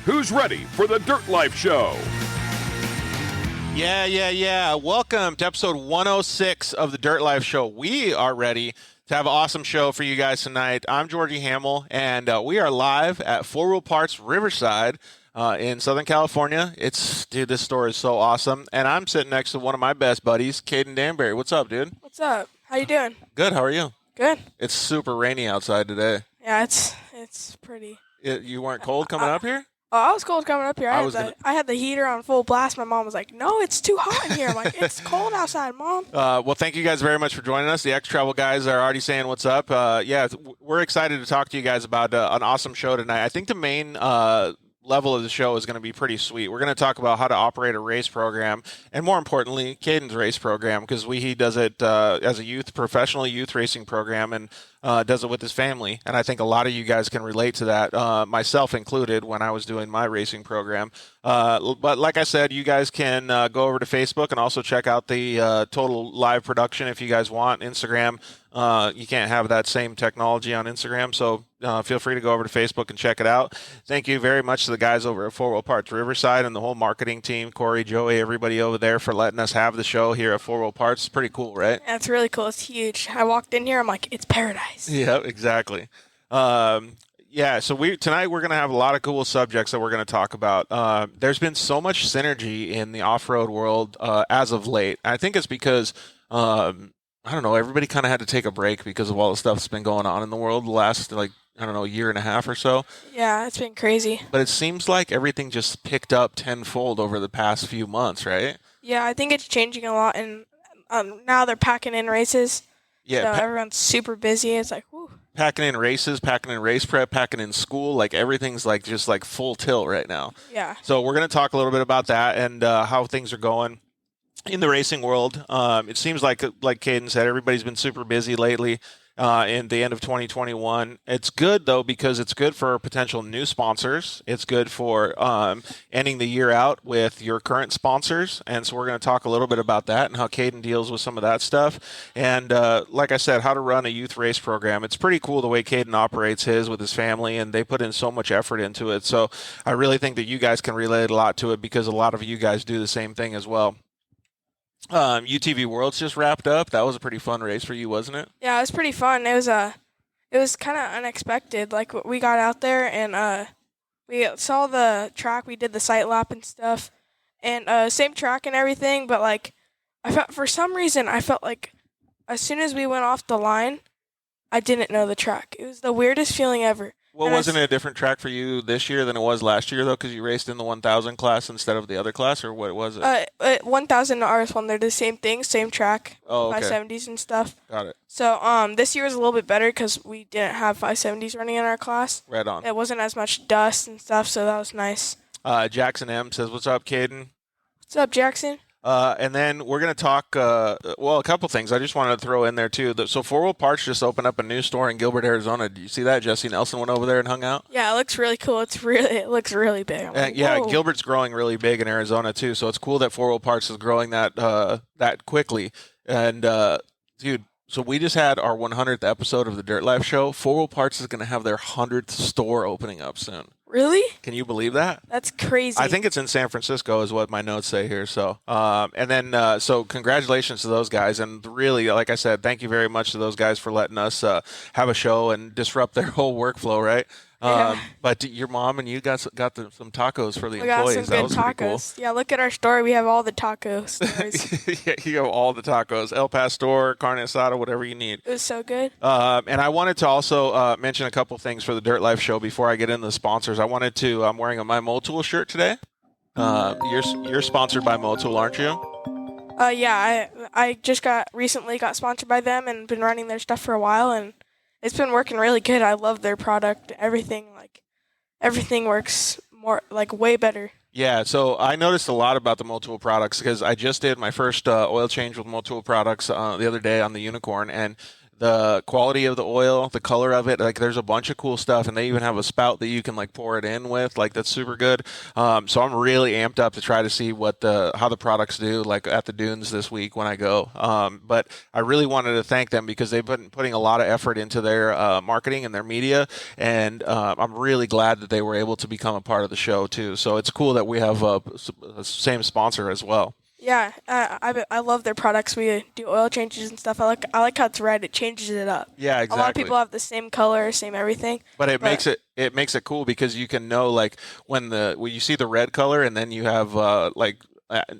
Who's ready for the Dirt Life Show? Yeah. Welcome to episode 106 of the Dirt Life Show. We are ready to have an awesome show for you guys tonight. I'm Georgie Hamill, and we are live at Four Wheel Parts Riverside in Southern California. Dude, this store is so awesome. And I'm sitting next to one of my best buddies, Kaden Danbury. What's up, dude? What's up? How you doing? Good. How are you? Good. It's super rainy outside today. Yeah, it's pretty. You weren't cold coming up here? Oh, I was cold coming up here. I had the heater on full blast. My mom was like, "No, it's too hot in here." I'm like, "It's cold outside, Mom." Well, thank you guys very much for joining us. The X-Travel guys are already saying what's up. We're excited to talk to you guys about an awesome show tonight. I think the main level of the show is going to be pretty sweet. We're going to talk about how to operate a race program, and more importantly, Kaden's race program, because he does it as a professional youth racing program, and does it with his family. And I think a lot of you guys can relate to that, myself included, when I was doing my racing program. But like I said, you guys can go over to Facebook and also check out the total live production if you guys want. Instagram, you can't have that same technology on Instagram, so feel free to go over to Facebook and check it out. Thank you very much to the guys over at Four Wheel Parts Riverside and the whole marketing team, Corey, Joey, everybody over there, for letting us have the show here at Four Wheel Parts. It's pretty cool, right? Yeah, it's really cool. It's huge. I walked in here. I'm like, it's paradise. Yeah, exactly. So tonight we're going to have a lot of cool subjects that we're going to talk about. There's been so much synergy in the off-road world as of late. I think it's because I don't know, everybody kind of had to take a break because of all the stuff that's been going on in the world the last, year and a half or so. Yeah, it's been crazy. But it seems like everything just picked up tenfold over the past few months, right? Yeah, I think it's changing a lot, and now they're packing in races. Yeah, so everyone's super busy. It's like, whew. Packing in races, packing in race prep, packing in school, like everything's just full tilt right now. Yeah. So we're going to talk a little bit about that and how things are going in the racing world. It seems like Kaden said, everybody's been super busy lately in the end of 2021. It's good, though, because it's good for potential new sponsors. It's good for ending the year out with your current sponsors. And so we're going to talk a little bit about that and how Kaden deals with some of that stuff. And like I said, how to run a youth race program. It's pretty cool the way Kaden operates his with his family, and they put in so much effort into it. So I really think that you guys can relate a lot to it because a lot of you guys do the same thing as well. UTV Worlds just wrapped up. That was a pretty fun race for you, wasn't it? Yeah, it was pretty fun. It was kind of unexpected. Like, we got out there and we saw the track. We did the sight lap and stuff, and same track and everything. But for some reason, I felt like as soon as we went off the line, I didn't know the track. It was the weirdest feeling ever. Well, wasn't it a different track for you this year than it was last year, though, because you raced in the 1,000 class instead of the other class, or what was it? 1,000 and RS1, they're the same thing, same track, oh, okay. 570s and stuff. Got it. So this year was a little bit better because we didn't have 570s running in our class. Right on. It wasn't as much dust and stuff, so that was nice. Jackson M says, "What's up, Kaden?" What's up, Jackson? And then we're going to talk, a couple things I just wanted to throw in there, too. So Four Wheel Parts just opened up a new store in Gilbert, Arizona. Did you see that? Jesse Nelson went over there and hung out? Yeah, it looks really cool. It looks really big. Like, yeah, whoa. Gilbert's growing really big in Arizona, too. So it's cool that Four Wheel Parts is growing that quickly. And, dude, so we just had our 100th episode of the Dirt Life Show. Four Wheel Parts is going to have their 100th store opening up soon. Really? Can you believe that? That's crazy. I think it's in San Francisco is what my notes say here. So, so congratulations to those guys. And really, like I said, thank you very much to those guys for letting us have a show and disrupt their whole workflow, right? Yeah. But your mom and you got some tacos for the we employees. Got some that good was tacos. pretty cool. Yeah, look at our story. We have all the tacos. Yeah, you have all the tacos. El Pastor, carne asada, whatever you need. It was so good. And I wanted to also mention a couple things for the Dirt Life Show before I get into the sponsors. I'm wearing a My Motul shirt today. You're sponsored by Motul, aren't you? Yeah, I just recently got sponsored by them and been running their stuff for a while, and it's been working really good. I love their product. Everything works more way better. Yeah, so I noticed a lot about the Motul products because I just did my first oil change with Motul products the other day on the Unicorn, and the quality of the oil, the color of it. Like, there's a bunch of cool stuff, and they even have a spout that you can like pour it in with. Like, that's super good. So I'm really amped up to try to see how the products do, like at the dunes this week when I go. But I really wanted to thank them because they've been putting a lot of effort into their marketing and their media, and I'm really glad that they were able to become a part of the show too. So it's cool that we have a same sponsor as well. Yeah, I love their products. We do oil changes and stuff. I like how it's red. It changes it up. Yeah, exactly. A lot of people have the same color, same everything. But it makes it cool because you can know, like, when you see the red color, and then you have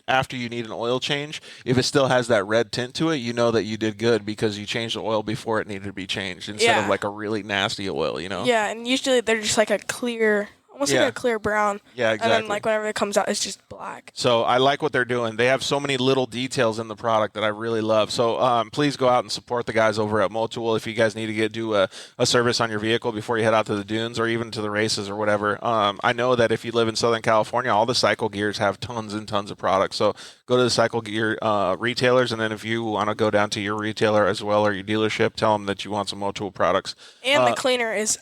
after you need an oil change, if it still has that red tint to it, you know that you did good because you changed the oil before it needed to be changed instead of like a really nasty oil, you know? Yeah, and usually they're just like a clear, almost like a clear brown. Yeah, exactly. And then like whenever it comes out, it's just black. So I like what they're doing. They have so many little details in the product that I really love. So please go out and support the guys over at Motul if you guys need to do a service on your vehicle before you head out to the dunes or even to the races or whatever. I know that if you live in Southern California, all the cycle gears have tons and tons of products. So go to the cycle gear retailers, and then if you want to go down to your retailer as well or your dealership, tell them that you want some Motul products. And the cleaner is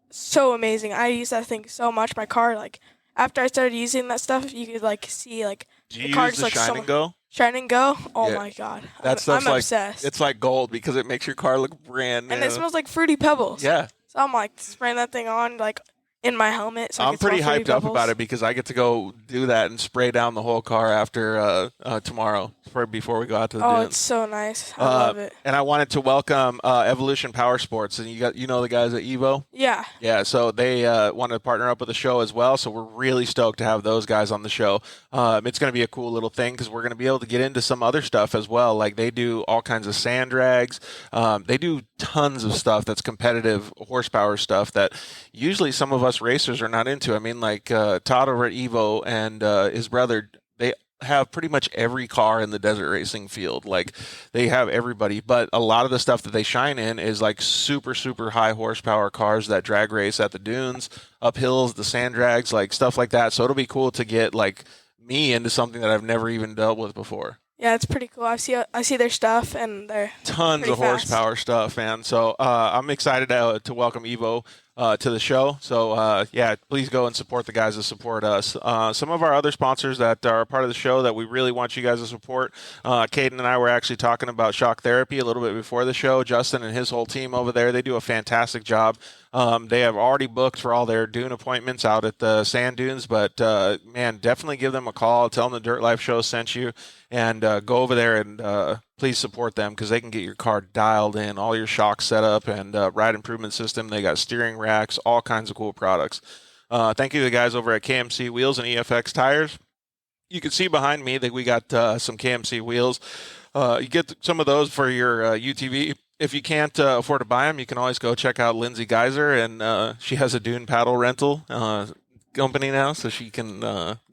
so amazing. I use that thing so much. My car, like, after I started using that stuff, you could like see like the car just like Shine and Go? Shine and Go. Oh my god, I'm obsessed. It's like gold because it makes your car look brand new. And it smells like Fruity Pebbles. Yeah. So I'm like spraying that thing on like in my helmet. So I'm pretty hyped up about it because I get to go do that and spray down the whole car after tomorrow, before we go out to the dunes. Oh, it's so nice. I love it. And I wanted to welcome Evolution Power Sports, and you know the guys at Evo. Yeah. Yeah. So they wanted to partner up with the show as well. So we're really stoked to have those guys on the show. It's going to be a cool little thing because we're going to be able to get into some other stuff as well. Like, they do all kinds of sand drags. They do tons of stuff that's competitive horsepower stuff that usually some of us racers are not into. I mean, like Todd over at Evo and his brother, they have pretty much every car in the desert racing field. Like, they have everybody, but a lot of the stuff that they shine in is like super, super high horsepower cars that drag race at the dunes, up hills, the sand drags, like stuff like that. So it'll be cool to get like me into something that I've never even dealt with before. Yeah, it's pretty cool. I see their stuff, and they're tons of horsepower stuff, man. So I'm excited to welcome Evo to the show. So please go and support the guys that support us. Some of our other sponsors that are part of the show that we really want you guys to support. Kaden and I were actually talking about Shock Therapy a little bit before the show. Justin and his whole team over there, they do a fantastic job. They have already booked for all their dune appointments out at the sand dunes, but man, definitely give them a call. Tell them the Dirt Life Show sent you, and go over there and please support them because they can get your car dialed in, all your shocks set up, and ride improvement system. They got steering racks, all kinds of cool products. Thank you to the guys over at KMC Wheels and EFX Tires. You can see behind me that we got some KMC wheels. You get some of those for your UTV. If you can't afford to buy them, you can always go check out Lindsay Geyser, and she has a dune paddle rental company now, so she can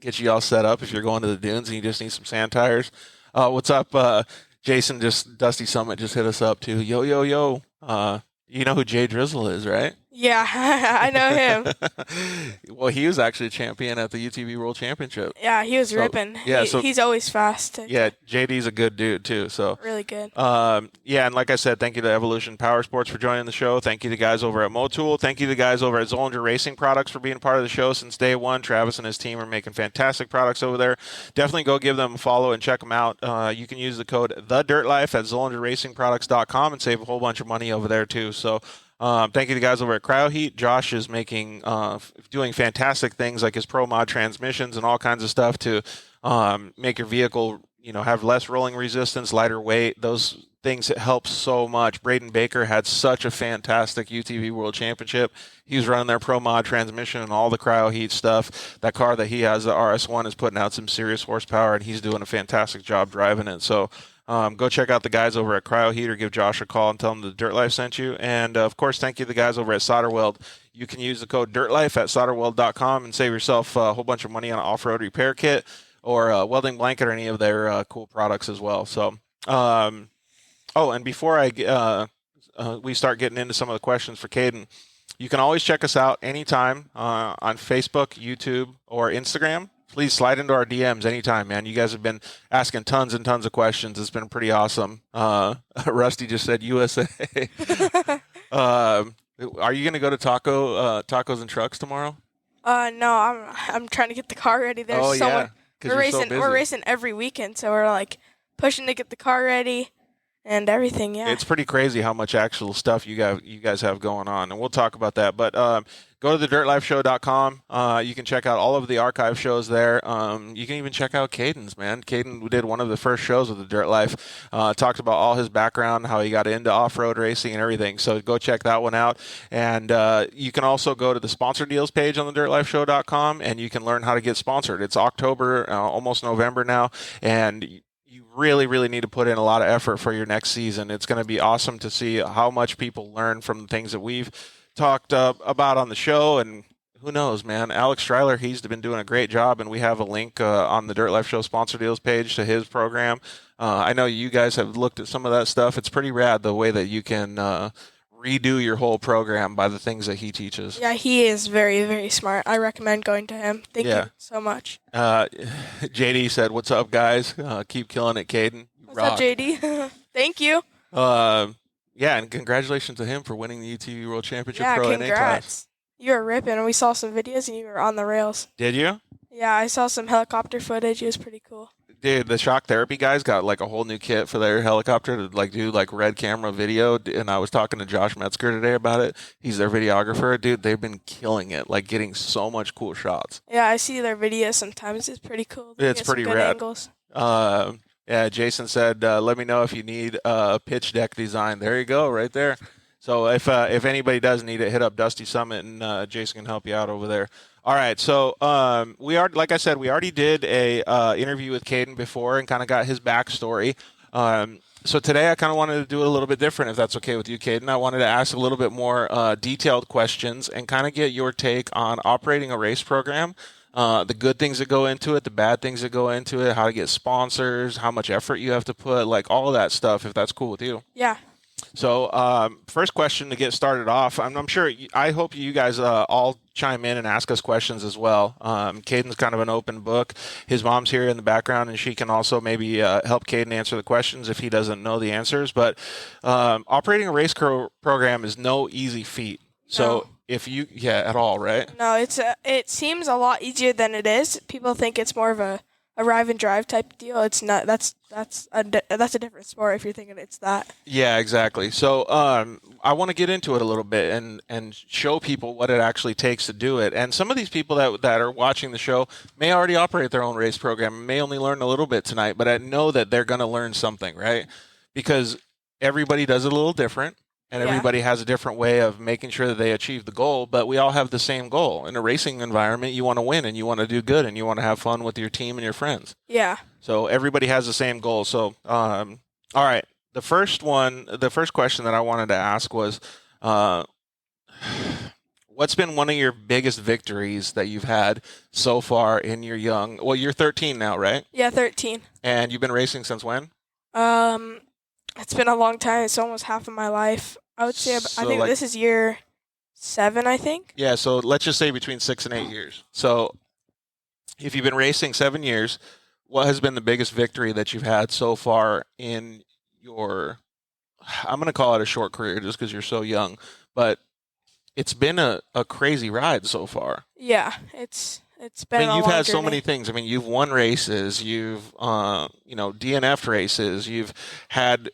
get you all set up if you're going to the dunes and you just need some sand tires. What's up, Jason? Dusty Summit just hit us up too. Yo. You know who Jay Drizzle is, right? Yeah, I know him. Well, he was actually a champion at the UTV World Championship. Yeah, he was ripping. Yeah, he's always fast. Yeah, JD's a good dude too. So really good. And like I said, thank you to Evolution Power Sports for joining the show. Thank you to the guys over at Motul. Thank you to the guys over at Zollinger Racing Products for being part of the show since day one. Travis and his team are making fantastic products over there. Definitely go give them a follow and check them out. You can use the code TheDirtLife at ZollingerRacingProducts.com and save a whole bunch of money over there too. So thank you to the guys over at Cryo Heat. Josh is doing fantastic things like his Pro Mod transmissions and all kinds of stuff to make your vehicle, have less rolling resistance, lighter weight. Those things help so much. Braden Baker had such a fantastic UTV World Championship. He was running their Pro Mod transmission and all the Cryo Heat stuff. That car that he has, the RS1, is putting out some serious horsepower, and he's doing a fantastic job driving it. So go check out the guys over at Cryo Heat or give Josh a call and tell him the Dirt Life sent you. And, of course, thank you to the guys over at Solder Weld. You can use the code DIRTLIFE at solderweld.com and save yourself a whole bunch of money on an off-road repair kit or a welding blanket or any of their cool products as well. So, and before we start getting into some of the questions for Kaden, you can always check us out anytime on Facebook, YouTube, or Instagram. please slide into our DMs anytime, man. You guys have been asking tons and tons of questions. It's been pretty awesome. Rusty just said USA. Are you going to go to Tacos and Trucks tomorrow? No, I'm trying to get the car ready. There's yeah. We're racing every weekend, so we're like pushing to get the car ready and everything. Yeah, it's pretty crazy how much actual stuff you guys have going on, and we'll talk about that. But go to thedirtlifeshow.com. You can check out all of the archive shows there. You can even check out Kaden's, man. Kaden did one of the first shows with the Dirt Life. Talked about all his background, how he got into off-road racing and everything. So go check that one out. And you can also go to the sponsor deals page on thedirtlifeshow.com, and you can learn how to get sponsored. It's October, almost November now, and you really, really need to put in a lot of effort for your next season. It's going to be awesome to see how much people learn from the things that we've talked about on the show. And who knows, man, Alex Stryler, he's been doing a great job, and we have a link on the Dirt Life Show sponsor deals page to his program. I know you guys have looked at some of that stuff. It's pretty rad the way that you can redo your whole program by the things that he teaches. Yeah, he is very, very smart. I recommend going to him. Thank you so much. JD said, "What's up, guys? Keep killing it, Kaden. What's up, JD? Thank you." Yeah, and congratulations to him for winning the UTV World Championship Pro NA class. You were ripping. We saw some videos, and you were on the rails. Did you? Yeah, I saw some helicopter footage. It was pretty cool. Dude, the Shock Therapy guys got like a whole new kit for their helicopter to like do like red camera video, and I was talking to Josh Metzger today about it. He's their videographer. Dude, they've been killing it, like getting so much cool shots. Yeah, I see their videos sometimes. It's pretty cool. It's pretty rad. Angles. Yeah, Jason said, let me know if you need a pitch deck design. There you go, right there. So if anybody does need it, hit up Dusty Summit, and Jason can help you out over there. All right, so like I said, we already did a interview with Kaden before and kind of got his backstory. So today I kind of wanted to do it a little bit different, if that's okay with you, Kaden. I wanted to ask a little bit more detailed questions and kind of get your take on operating a race program. The good things that go into it, the bad things that go into it, how to get sponsors, how much effort you have to put, like all of that stuff, if that's cool with you. Yeah. So first question to get started off, I hope you guys all chime in and ask us questions as well. Kaden's kind of an open book. His mom's here in the background, and she can also maybe help Kaden answer the questions if he doesn't know the answers. But operating a race program is no easy feat. So at all, right? No, it seems a lot easier than it is. People think it's more of a arrive and drive type deal. It's not. That's a different sport if you're thinking it's that. Yeah, exactly. So I want to get into it a little bit and show people what it actually takes to do it. And some of these people that are watching the show may already operate their own race program, may only learn a little bit tonight, but I know that they're going to learn something, right? Because everybody does it a little different. And everybody has a different way of making sure that they achieve the goal, but we all have the same goal. In a racing environment, you want to win, and you want to do good, and you want to have fun with your team and your friends. Yeah. So everybody has the same goal. So, all right. The first question that I wanted to ask was, what's been one of your biggest victories that you've had so far in your you're 13 now, right? Yeah, 13. And you've been racing since when? It's been a long time. It's almost half of my life. I would say, I think this is year 7, I think. Yeah, so let's just say between 6 and 8 years. So if you've been racing 7 years, what has been the biggest victory that you've had so far in your, I'm going to call it a short career just because you're so young, but it's been a crazy ride so far. Yeah, it's been you've had so many things. I mean, you've won races, you've DNF'd races, you've had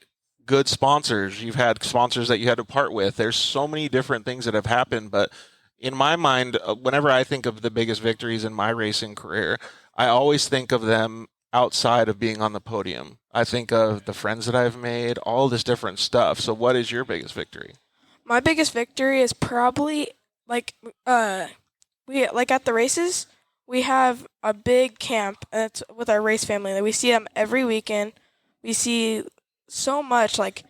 good sponsors, you've had sponsors that you had to part with. There's so many different things that have happened, but in my mind, whenever I think of the biggest victories in my racing career, I always think of them outside of being on the podium. I think of the friends that I've made, all this different stuff. So what is your biggest victory? My biggest victory is probably at the races, we have a big camp with our race family. We see them every weekend. We see so much that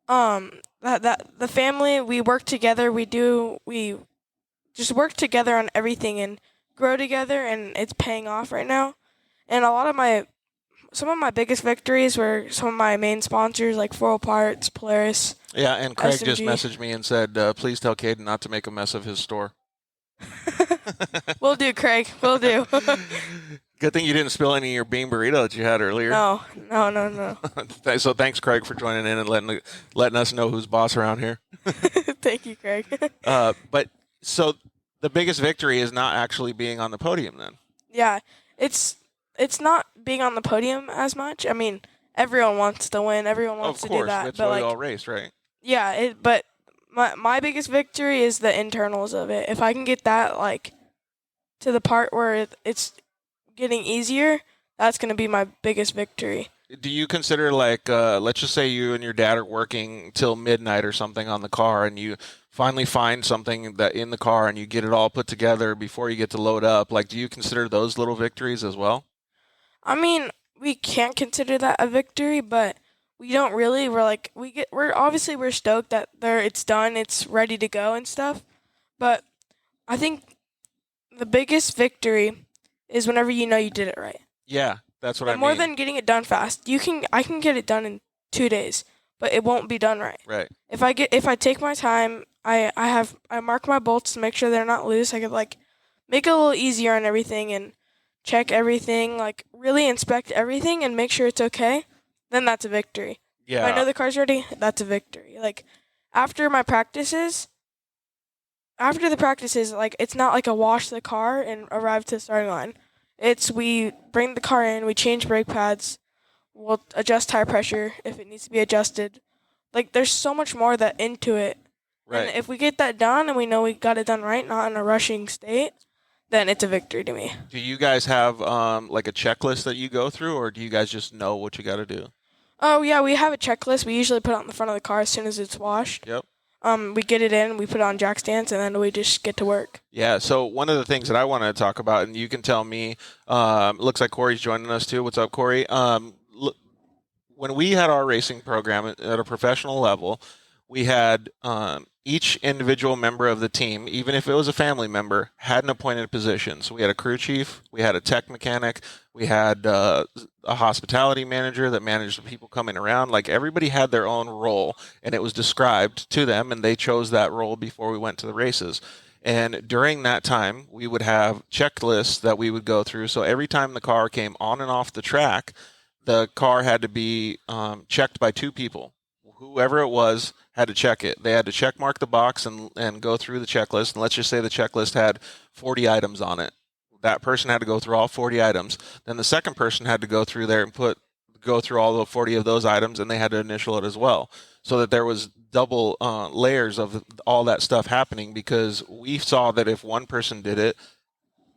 the family, we work together. We just work together on everything and grow together, and it's paying off right now. And some of my biggest victories were some of my main sponsors like Offroad Parts, Polaris. Yeah, and Craig SMG. just messaged me and said, please tell Kaden not to make a mess of his store. Will do, Craig. Will do. Good thing you didn't spill any of your bean burrito that you had earlier. No. So thanks, Craig, for joining in and letting us know who's boss around here. Thank you, Craig. But so the biggest victory is not actually being on the podium then. Yeah, it's not being on the podium as much. I mean, everyone wants to win. Everyone wants to do that. That's but why we all race, right? Yeah, but my biggest victory is the internals of it. If I can get that like to the part where it's getting easier, that's going to be my biggest victory. Do you consider like let's just say you and your dad are working till midnight or something on the car, and you finally find something that in the car and you get it all put together before you get to load up? Like, do you consider those little victories as well? I mean, we can't consider that a victory, but we don't really. We're stoked that it's done, it's ready to go and stuff. But I think the biggest victory is whenever you know you did it right. Yeah, that's what I mean. More than getting it done fast. I can get it done in 2 days, but it won't be done right. Right. If I take my time, I mark my bolts to make sure they're not loose. I could like make it a little easier on everything and check everything, like really inspect everything and make sure it's okay. Then that's a victory. Yeah. If I know the car's ready, that's a victory. Like after the practices, like it's not like a wash the car and arrive to the starting line. It's we bring the car in, we change brake pads, we'll adjust tire pressure if it needs to be adjusted. Like there's so much more that into it. Right. And if we get that done and we know we got it done right, not in a rushing state, then it's a victory to me. Do you guys have like a checklist that you go through, or do you guys just know what you got to do? Oh yeah, we have a checklist. We usually put it on the front of the car as soon as it's washed. Yep. We get it in, we put it on jack stands, and then we just get to work. Yeah, so one of the things that I wanted to talk about, and you can tell me, looks like Corey's joining us too. What's up, Corey? When we had our racing program at a professional level, we had each individual member of the team, even if it was a family member, had an appointed position. So we had a crew chief, we had a tech mechanic, we had a hospitality manager that managed the people coming around. Like everybody had their own role, and it was described to them, and they chose that role before we went to the races. And during that time, we would have checklists that we would go through. So every time the car came on and off the track, the car had to be checked by 2 people. Whoever it was had to check it. They had to check mark the box and go through the checklist. And let's just say the checklist had 40 items on it. That person had to go through all 40 items. Then the second person had to go through there and go through all the 40 of those items, and they had to initial it as well. So that there was double layers of all that stuff happening, because we saw that if one person did it,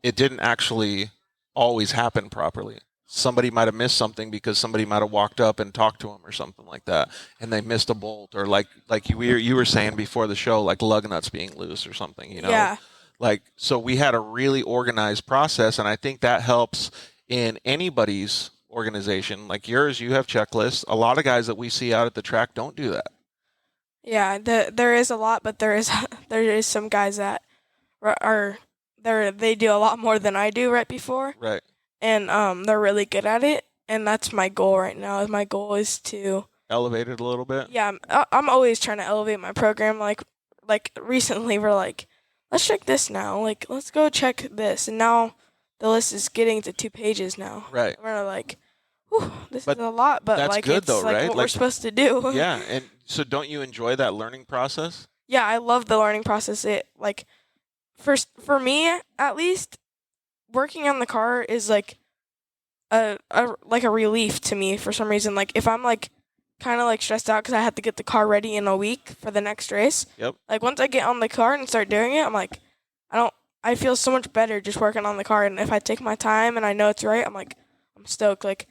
it didn't actually always happen properly. Somebody might have missed something because somebody might have walked up and talked to them or something like that, and they missed a bolt, or like you were saying before the show, like lug nuts being loose or something, you know? Yeah. Like, so we had a really organized process, and I think that helps in anybody's organization. Like yours, you have checklists. A lot of guys that we see out at the track don't do that. Yeah, there is a lot, but there is some guys that they do a lot more than I do right before. Right. And they're really good at it, and that's my goal right now. My goal is to elevate it a little bit. Yeah, I'm always trying to elevate my program. Like recently, we're like, let's check this now. Like, let's go check this, and now the list is getting to 2 pages now. Right. And we're like, whew, this is a lot, but that's like good it's though, like right? what like, we're supposed to do. Yeah, and so don't you enjoy that learning process? Yeah, I love the learning process. It like for me at least, working on the car is like a relief to me for some reason. Like if I'm like kind of like stressed out because I have to get the car ready in a week for the next race. Yep. Like once I get on the car and start doing it, I'm like, I feel so much better just working on the car. And if I take my time and I know it's right, I'm stoked. Like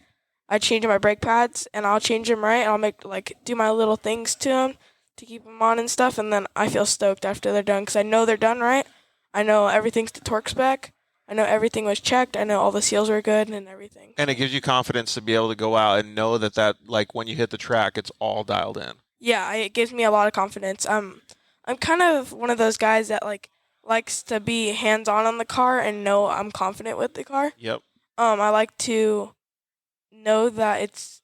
I change my brake pads and I'll change them right. And I'll make do my little things to them to keep them on and stuff. And then I feel stoked after they're done because I know they're done right. I know everything's the torque spec. I know everything was checked. I know all the seals were good and everything. And it gives you confidence to be able to go out and know that like when you hit the track, it's all dialed in. Yeah, it gives me a lot of confidence. I'm kind of one of those guys that likes to be hands-on on the car and know I'm confident with the car. Yep. I like to know that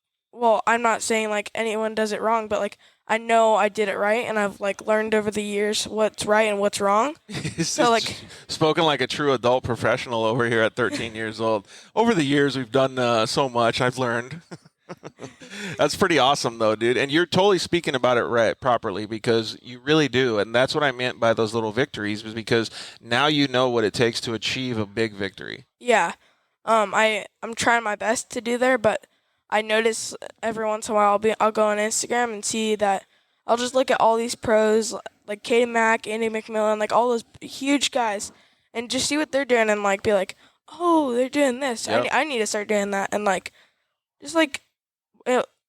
I'm not saying like anyone does it wrong, but like I know I did it right, and I've like learned over the years what's right and what's wrong. So like, spoken like a true adult professional over here at 13 years old. Over the years, we've done so much. I've learned. That's pretty awesome, though, dude. And you're totally speaking about it right properly, because you really do. And that's what I meant by those little victories, was because now you know what it takes to achieve a big victory. yeah, I'm trying my best to do there, but I notice every once in a while I'll go on Instagram and see that I'll just look at all these pros like Kaden Mack, Andy McMillan, like all those huge guys, and just see what they're doing and like be like, oh, they're doing this. Yep. I need to start doing that, and like just like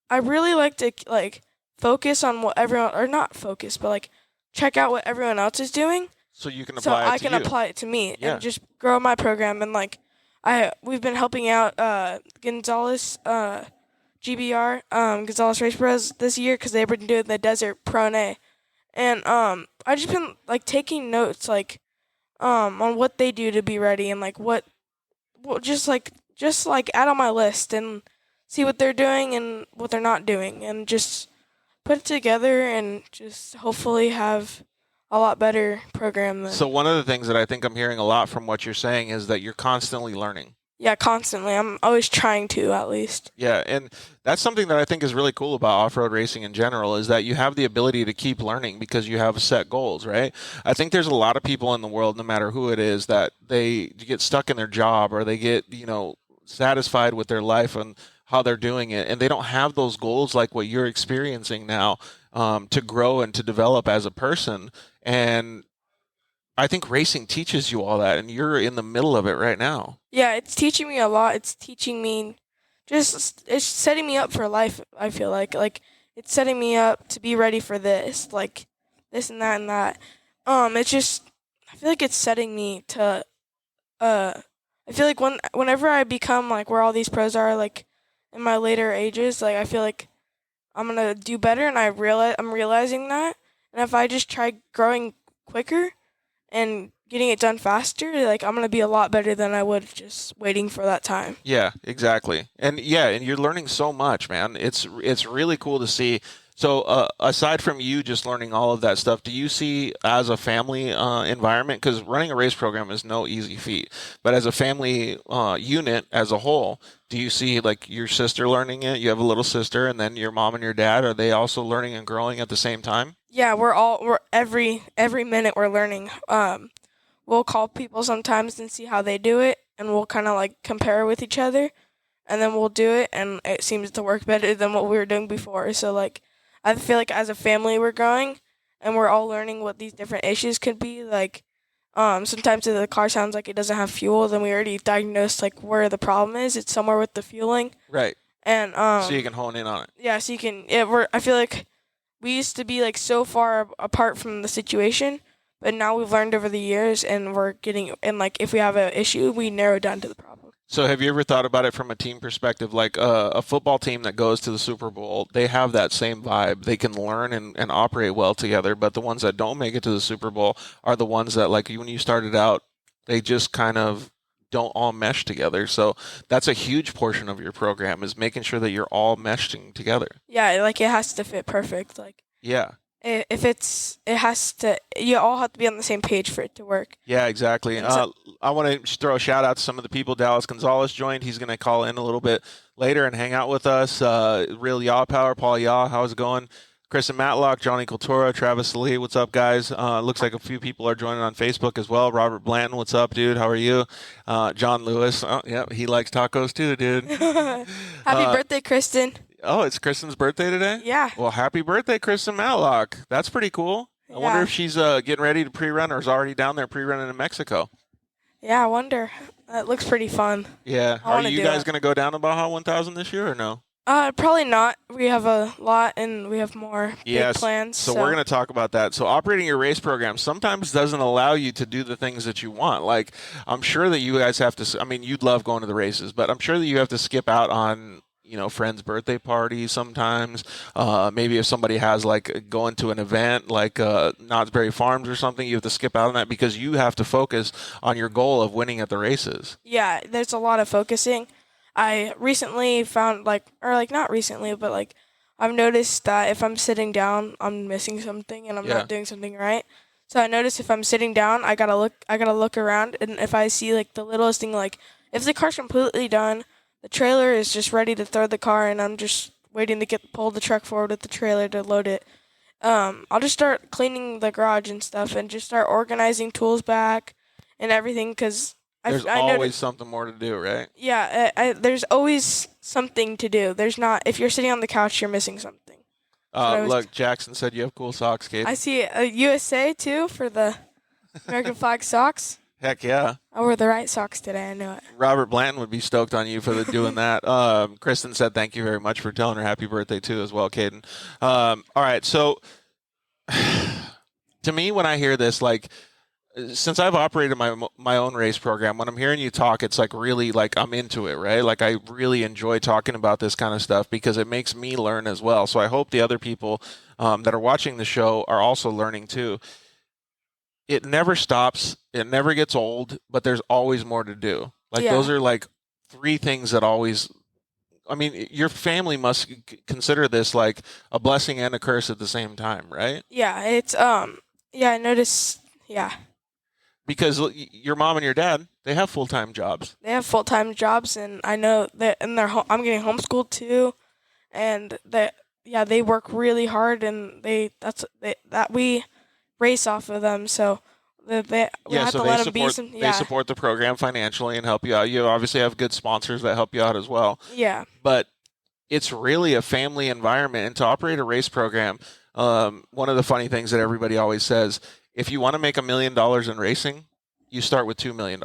I really like to like focus on what everyone, or not focus, but like check out what everyone else is doing, so you can so apply it I to can you. apply it to me Yeah. and just grow my program. And like we've been helping out Gonzalez GBR Gonzalez Race Bros this year because they've been doing the Desert Pro A, and I just been like taking notes like on what they do to be ready, and like what just add on my list and see what they're doing and what they're not doing, and just put it together and just hopefully have a lot better program than. So one of the things that I think I'm hearing a lot from what you're saying is that you're constantly learning. Yeah, constantly. I'm always trying to, at least. Yeah, and that's something that I think is really cool about off-road racing in general, is that you have the ability to keep learning because you have set goals, right? I think there's a lot of people in the world, no matter who it is, that they get stuck in their job, or they get, satisfied with their life and how they're doing it, and they don't have those goals like what you're experiencing now, to grow and to develop as a person. And I think racing teaches you all that, and you're in the middle of it right now. Yeah, it's teaching me a lot. It's teaching me, it's setting me up for life, I feel like. Like, it's setting me up to be ready for this, like, this and that and that. It's just, I feel like it's setting me to, I feel like whenever I become, like, where all these pros are, like, in my later ages, like, I feel like I'm going to do better, and I'm realizing that. And if I just try growing quicker and getting it done faster, like, I'm going to be a lot better than I would just waiting for that time. Yeah, exactly. And you're learning so much, man. It's really cool to see. So aside from you just learning all of that stuff, do you see as a family environment, because running a race program is no easy feat, but as a family unit as a whole, do you see like your sister learning it? You have a little sister, and then your mom and your dad, are they also learning and growing at the same time? Yeah, we're every minute we're learning. We'll call people sometimes and see how they do it, and we'll kind of like compare with each other, and then we'll do it, and it seems to work better than what we were doing before. So like, I feel like as a family we're growing, and we're all learning what these different issues could be. Like, sometimes if the car sounds like it doesn't have fuel, then we already diagnosed like where the problem is. It's somewhere with the fueling. Right. And so you can hone in on it. Yeah, so you can. I feel like we used to be like so far apart from the situation, but now we've learned over the years, and we're getting, and like if we have an issue, we narrow down to the problem. So have you ever thought about it from a team perspective? Like a football team that goes to the Super Bowl, they have that same vibe. They can learn and operate well together, but the ones that don't make it to the Super Bowl are the ones that, like when you started out, they just kind of don't all mesh together. So that's a huge portion of your program, is making sure that you're all meshing together. Yeah, like it has to fit perfect. Like, yeah. If it has to, you all have to be on the same page for it to work. Yeah, exactly. I want to throw a shout out to some of the people. Dallas Gonzalez joined. He's going to call in a little bit later and hang out with us. Real Yaw Power, Paul Yaw, how's it going? Chris and Matlock, Johnny Cultura, Travis Lee, what's up, guys? Looks like a few people are joining on Facebook as well. Robert Blanton, what's up, dude? How are you? John Lewis, yeah, he likes tacos too, dude. Happy birthday, Kristen. Oh, it's Kristen's birthday today? Yeah. Well, happy birthday, Kristen Matlock. That's pretty cool. I wonder if she's getting ready to pre-run, or is already down there pre-running in Mexico. Yeah, I wonder. It looks pretty fun. Yeah. Are you guys going to go down to Baja 1000 this year or no? Probably not. We have a lot, and we have more big plans. So we're going to talk about that. So operating your race program sometimes doesn't allow you to do the things that you want. Like, I'm sure that you guys have to, I mean, you'd love going to the races, but I'm sure that you have to skip out on, friends' birthday parties sometimes. Maybe if somebody has like going to an event like Knott's Berry Farms or something, you have to skip out on that because you have to focus on your goal of winning at the races. Yeah, there's a lot of focusing. I recently found not recently, but I've noticed that if I'm sitting down, I'm missing something and I'm not doing something right. So I notice if I'm sitting down, I gotta look around, and if I see like the littlest thing, like if the car's completely done, the trailer is just ready to throw the car, and I'm just waiting to pull the truck forward with the trailer to load it. I'll just start cleaning the garage and stuff, and just start organizing tools back and everything, because there's always something more to do, right? Yeah, there's always something to do. There's not, if you're sitting on the couch, you're missing something. Look, Jackson said you have cool socks, Kaden. I see a USA too for the American flag socks. Heck yeah. I wore the right socks today. I know it. Robert Blanton would be stoked on you for doing that. Kristen said thank you very much for telling her happy birthday too as well, Kaden. All right, so to me, when I hear this, like, since I've operated my own race program, when I'm hearing you talk, it's like really like I'm into it, right? Like I really enjoy talking about this kind of stuff because it makes me learn as well. So I hope the other people that are watching the show are also learning too. It never stops. It never gets old, but there's always more to do. Like those are like three things that always, I mean, your family must consider this like a blessing and a curse at the same time, right? Yeah, it's, I noticed, Because your mom and your dad, they have full-time jobs. They have full-time jobs, and I know that, and I'm getting homeschooled too, and they work really hard, and we race off of them, so we have to let them be some. They support the program financially and help you out. You obviously have good sponsors that help you out as well. Yeah. But it's really a family environment, and to operate a race program, one of the funny things that everybody always says, if you want to make $1 million in racing, you start with $2 million.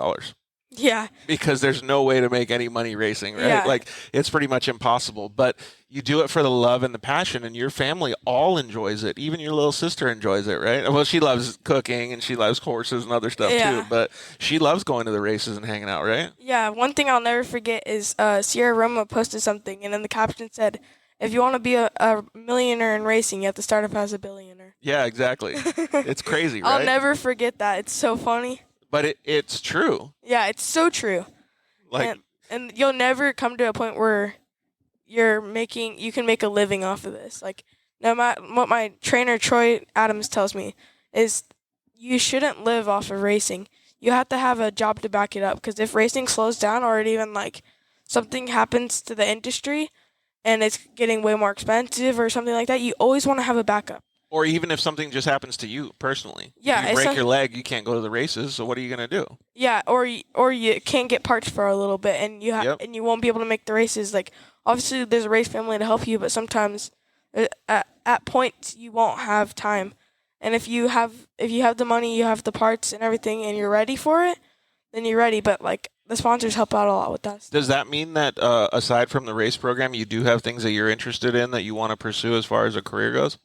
Yeah. Because there's no way to make any money racing, right? Yeah. Like, it's pretty much impossible. But you do it for the love and the passion, and your family all enjoys it. Even your little sister enjoys it, right? Well, she loves cooking, and she loves horses and other stuff, too. But she loves going to the races and hanging out, right? Yeah. One thing I'll never forget is Sierra Roma posted something, and then the caption said, if you want to be a millionaire in racing, you have to start off as a billionaire. Yeah, exactly. It's crazy, right? I'll never forget that. It's so funny. But it's true. Yeah, it's so true. Like, and you'll never come to a point where you can make a living off of this. Like, no matter what my trainer Troy Adams tells me is, you shouldn't live off of racing. You have to have a job to back it up, because if racing slows down, or even like something happens to the industry and it's getting way more expensive or something like that, you always want to have a backup. Or even if something just happens to you personally. Yeah, if you break your leg, you can't go to the races, so what are you going to do? Yeah, or you can't get parts for a little bit, and and you won't be able to make the races. Like, obviously there's a race family to help you, but sometimes at points you won't have time. And if you have the money, you have the parts and everything, and you're ready for it, then you're ready. But like, the sponsors help out a lot with that. Does that mean that aside from the race program, you do have things that you're interested in that you want to pursue as far as a career goes?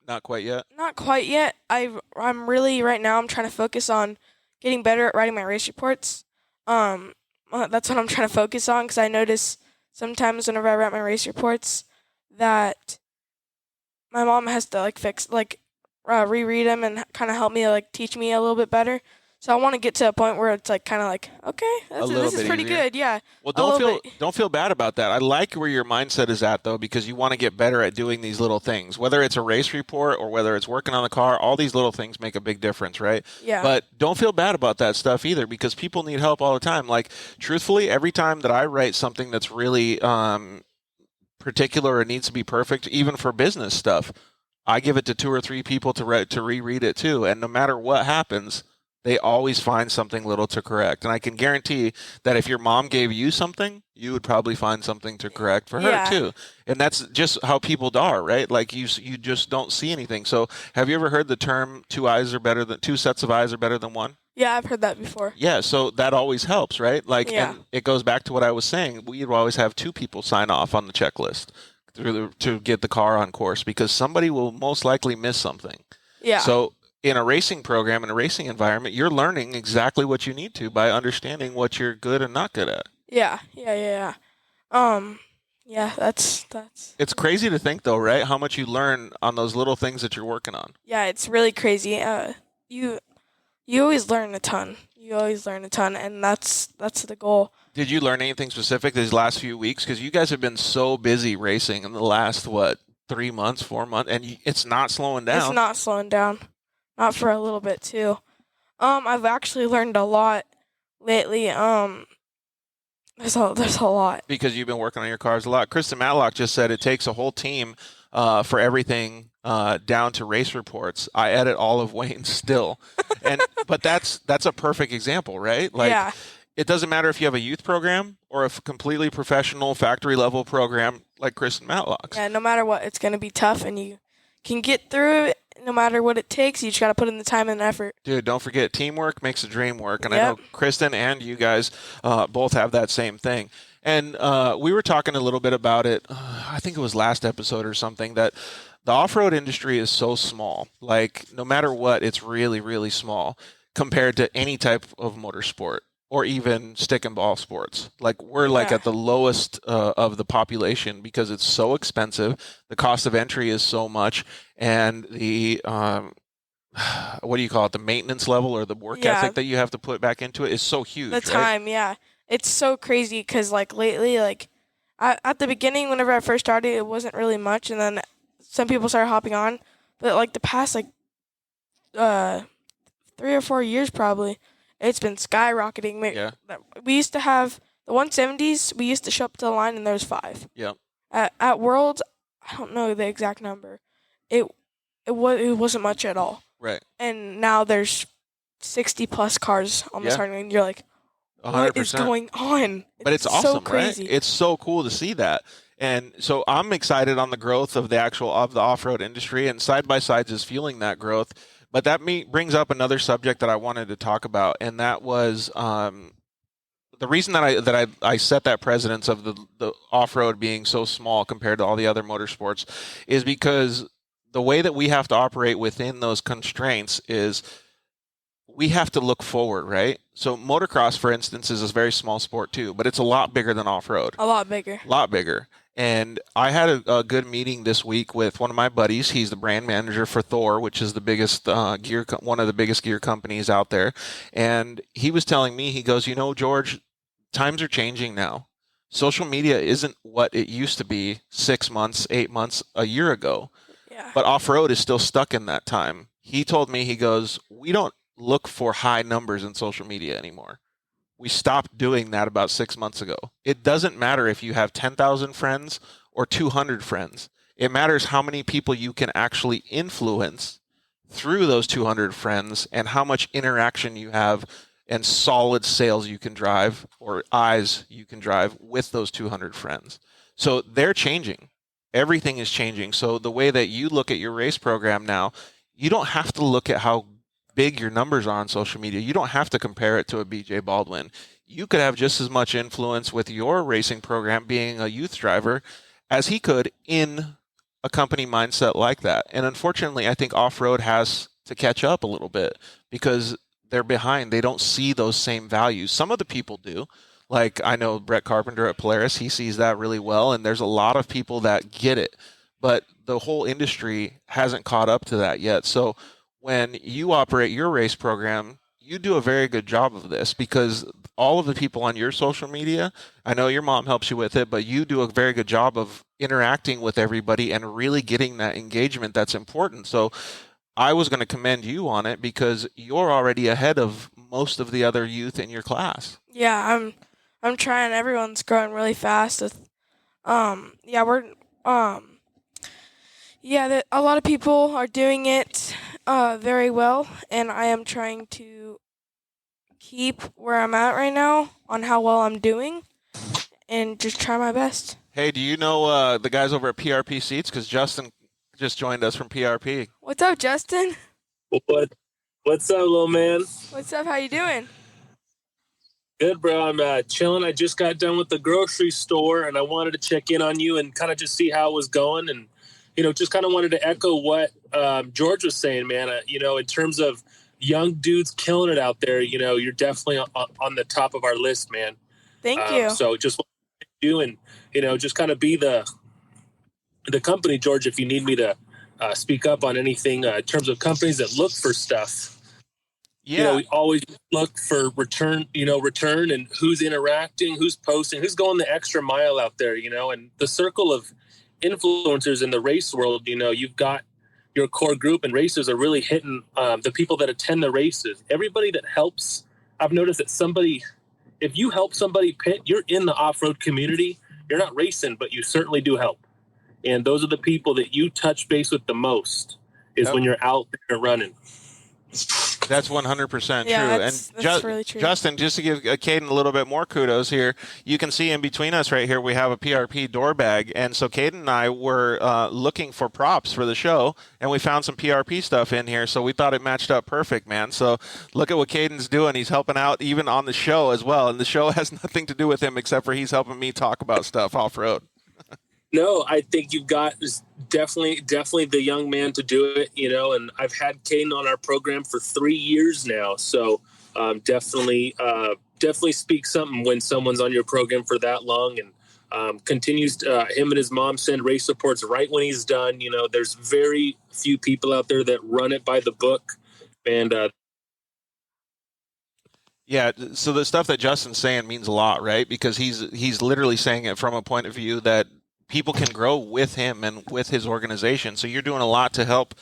Not quite yet. Not quite yet. I'm really right now. I'm trying to focus on getting better at writing my race reports. That's what I'm trying to focus on, because I notice sometimes whenever I write my race reports that my mom has to reread them and kind of help me, like, teach me a little bit better. So I want to get to a point where it's like kind of like, okay, this is pretty good, yeah. Well, don't feel bad about that. I like where your mindset is at, though, because you want to get better at doing these little things. Whether it's a race report or whether it's working on the car, all these little things make a big difference, right? Yeah. But don't feel bad about that stuff either, because people need help all the time. Like, truthfully, every time that I write something that's really particular or needs to be perfect, even for business stuff, I give it to 2 or 3 people to reread it too, and no matter what happens, they always find something little to correct. And I can guarantee that if your mom gave you something, you would probably find something to correct for her too. And that's just how people are, right? Like, you just don't see anything. So have you ever heard the term two sets of eyes are better than one? Yeah, I've heard that before. Yeah, so that always helps, right? Like, and it goes back to what I was saying. We'd always have 2 people sign off on the checklist to get the car on course, because somebody will most likely miss something. Yeah. So in a racing program, in a racing environment, you're learning exactly what you need to by understanding what you're good and not good at. Yeah. That's. It's crazy to think, though, right? How much you learn on those little things that you're working on. Yeah, it's really crazy. You You always learn a ton. And that's the goal. Did you learn anything specific these last few weeks? Because you guys have been so busy racing in the last, 3 months, 4 months, and it's not slowing down. It's not slowing down. Not for a little bit, too. I've actually learned a lot lately. There's a lot. Because you've been working on your cars a lot. Kristen Matlock just said it takes a whole team for everything down to race reports. I edit all of Wayne's still. But that's a perfect example, right? Like, yeah. It doesn't matter if you have a youth program or a completely professional factory level program like Kristen Matlock's. Yeah, no matter what, it's going to be tough, and you can get through it no matter what it takes. You just got to put in the time and effort. Dude, don't forget, teamwork makes the dream work. And Yep. I know Kristen and you guys both have that same thing. And we were talking a little bit about it, I think it was last episode or something, that the off-road industry is so small. Like, no matter what, it's really, really small compared to any type of motorsport or even stick and ball sports. Like, we're like at the lowest of the population because it's so expensive. The cost of entry is so much. And the, what do you call it? The maintenance level or the work ethic that you have to put back into it is so huge. The time, yeah. It's so crazy because, like, lately, like, at the beginning, whenever I first started, it wasn't really much. And then some people started hopping on. But, like, the past, 3 or 4 years probably, it's been skyrocketing. Yeah. We used to have the 170s. We used to show up to the line, and there's 5. Yeah. At Worlds, I don't know the exact number. It wasn't much at all. Right. And now there's 60+ cars on the starting line. You're like, 100%. what is going on? But it's awesome, so crazy. Right? It's so cool to see that. And so I'm excited on the growth of the off-road industry, and Side-by-Sides is fueling that growth. But that brings up another subject that I wanted to talk about, and that was the reason that I set that precedence of the off-road being so small compared to all the other motorsports is because the way that we have to operate within those constraints is we have to look forward, right? So motocross, for instance, is a very small sport too, but it's a lot bigger than off-road. A lot bigger. A lot bigger. And I had a good meeting this week with one of my buddies. He's the brand manager for Thor, which is the biggest one of the biggest gear companies out there. And he was telling me, he goes, George, times are changing now. Social media isn't what it used to be 6 months, 8 months, a year ago. Yeah. But off-road is still stuck in that time. He told me, he goes, we don't look for high numbers in social media anymore. We stopped doing that about 6 months ago. It doesn't matter if you have 10,000 friends or 200 friends. It matters how many people you can actually influence through those 200 friends and how much interaction you have and solid sales you can drive or eyes you can drive with those 200 friends. So they're changing. Everything is changing. So the way that you look at your race program now, you don't have to look at how big your numbers are on social media. You don't have to compare it to a BJ Baldwin. You could have just as much influence with your racing program being a youth driver as he could in a company mindset like that. And unfortunately, I think off-road has to catch up a little bit because they're behind. They don't see those same values. Some of the people do. Like, I know Brett Carpenter at Polaris, he sees that really well, and there's a lot of people that get it. But the whole industry hasn't caught up to that yet. So when you operate your race program, you do a very good job of this because all of the people on your social media, I know your mom helps you with it, but you do a very good job of interacting with everybody and really getting that engagement that's important. So I was going to commend you on it because you're already ahead of most of the other youth in your class. Yeah, I'm trying. Everyone's growing really fast. With, a lot of people are doing it very well, and I am trying to keep where I'm at right now on how well I'm doing and just try my best. Hey, do you know the guys over at PRP Seats? Because Justin just joined us from PRP. What's up, Justin? What's up, little man? What's up? How you doing? Good, bro. I'm chilling. I just got done with the grocery store, and I wanted to check in on you and kind of just see how it was going. And, just kind of wanted to echo what George was saying, man. In terms of young dudes killing it out there, you're definitely on the top of our list, man. Thank you. So just want to do and, just kind of be the company, George, if you need me to speak up on anything in terms of companies that look for stuff. Yeah. We always look for return and who's interacting, who's posting, who's going the extra mile out there, and the circle of influencers in the race world, you've got your core group, and racers are really hitting the people that attend the races. Everybody that helps, I've noticed that if you help somebody pit, you're in the off-road community. You're not racing, but you certainly do help. And those are the people that you touch base with the most is when you're out there running. That's 100% true. That's really true. Justin, just to give Kaden a little bit more kudos here, you can see in between us right here, we have a PRP door bag. And so Kaden and I were looking for props for the show, and we found some PRP stuff in here. So we thought it matched up perfect, man. So look at what Kaden's doing. He's helping out even on the show as well. And the show has nothing to do with him except for he's helping me talk about stuff off-road. No, I think you've got definitely the young man to do it, and I've had Kaden on our program for 3 years now. So definitely speak something when someone's on your program for that long, and continues to, him and his mom send race reports right when he's done. There's very few people out there that run it by the book. And yeah, so the stuff that Justin's saying means a lot, right? Because he's literally saying it from a point of view that people can grow with him and with his organization. So you're doing a lot to help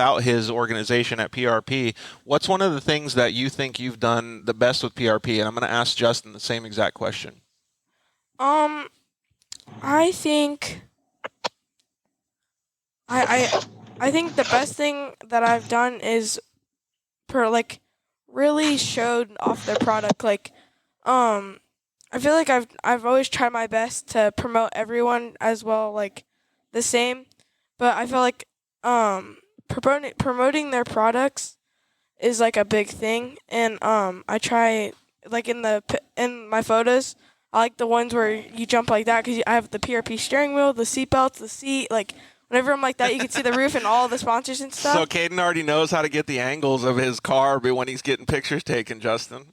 out his organization at PRP. What's one of the things that you think you've done the best with PRP? And I'm going to ask Justin the same exact question. I think I think the best thing that I've done is really showed off their product. I feel like I've always tried my best to promote everyone as well, the same. But I feel like promoting their products is a big thing, and I try in my photos. I like the ones where you jump like that because I have the PRP steering wheel, the seat belts, the seat. Whenever I'm like that, you can see the roof and all the sponsors and stuff. So Kaden already knows how to get the angles of his car when he's getting pictures taken, Justin.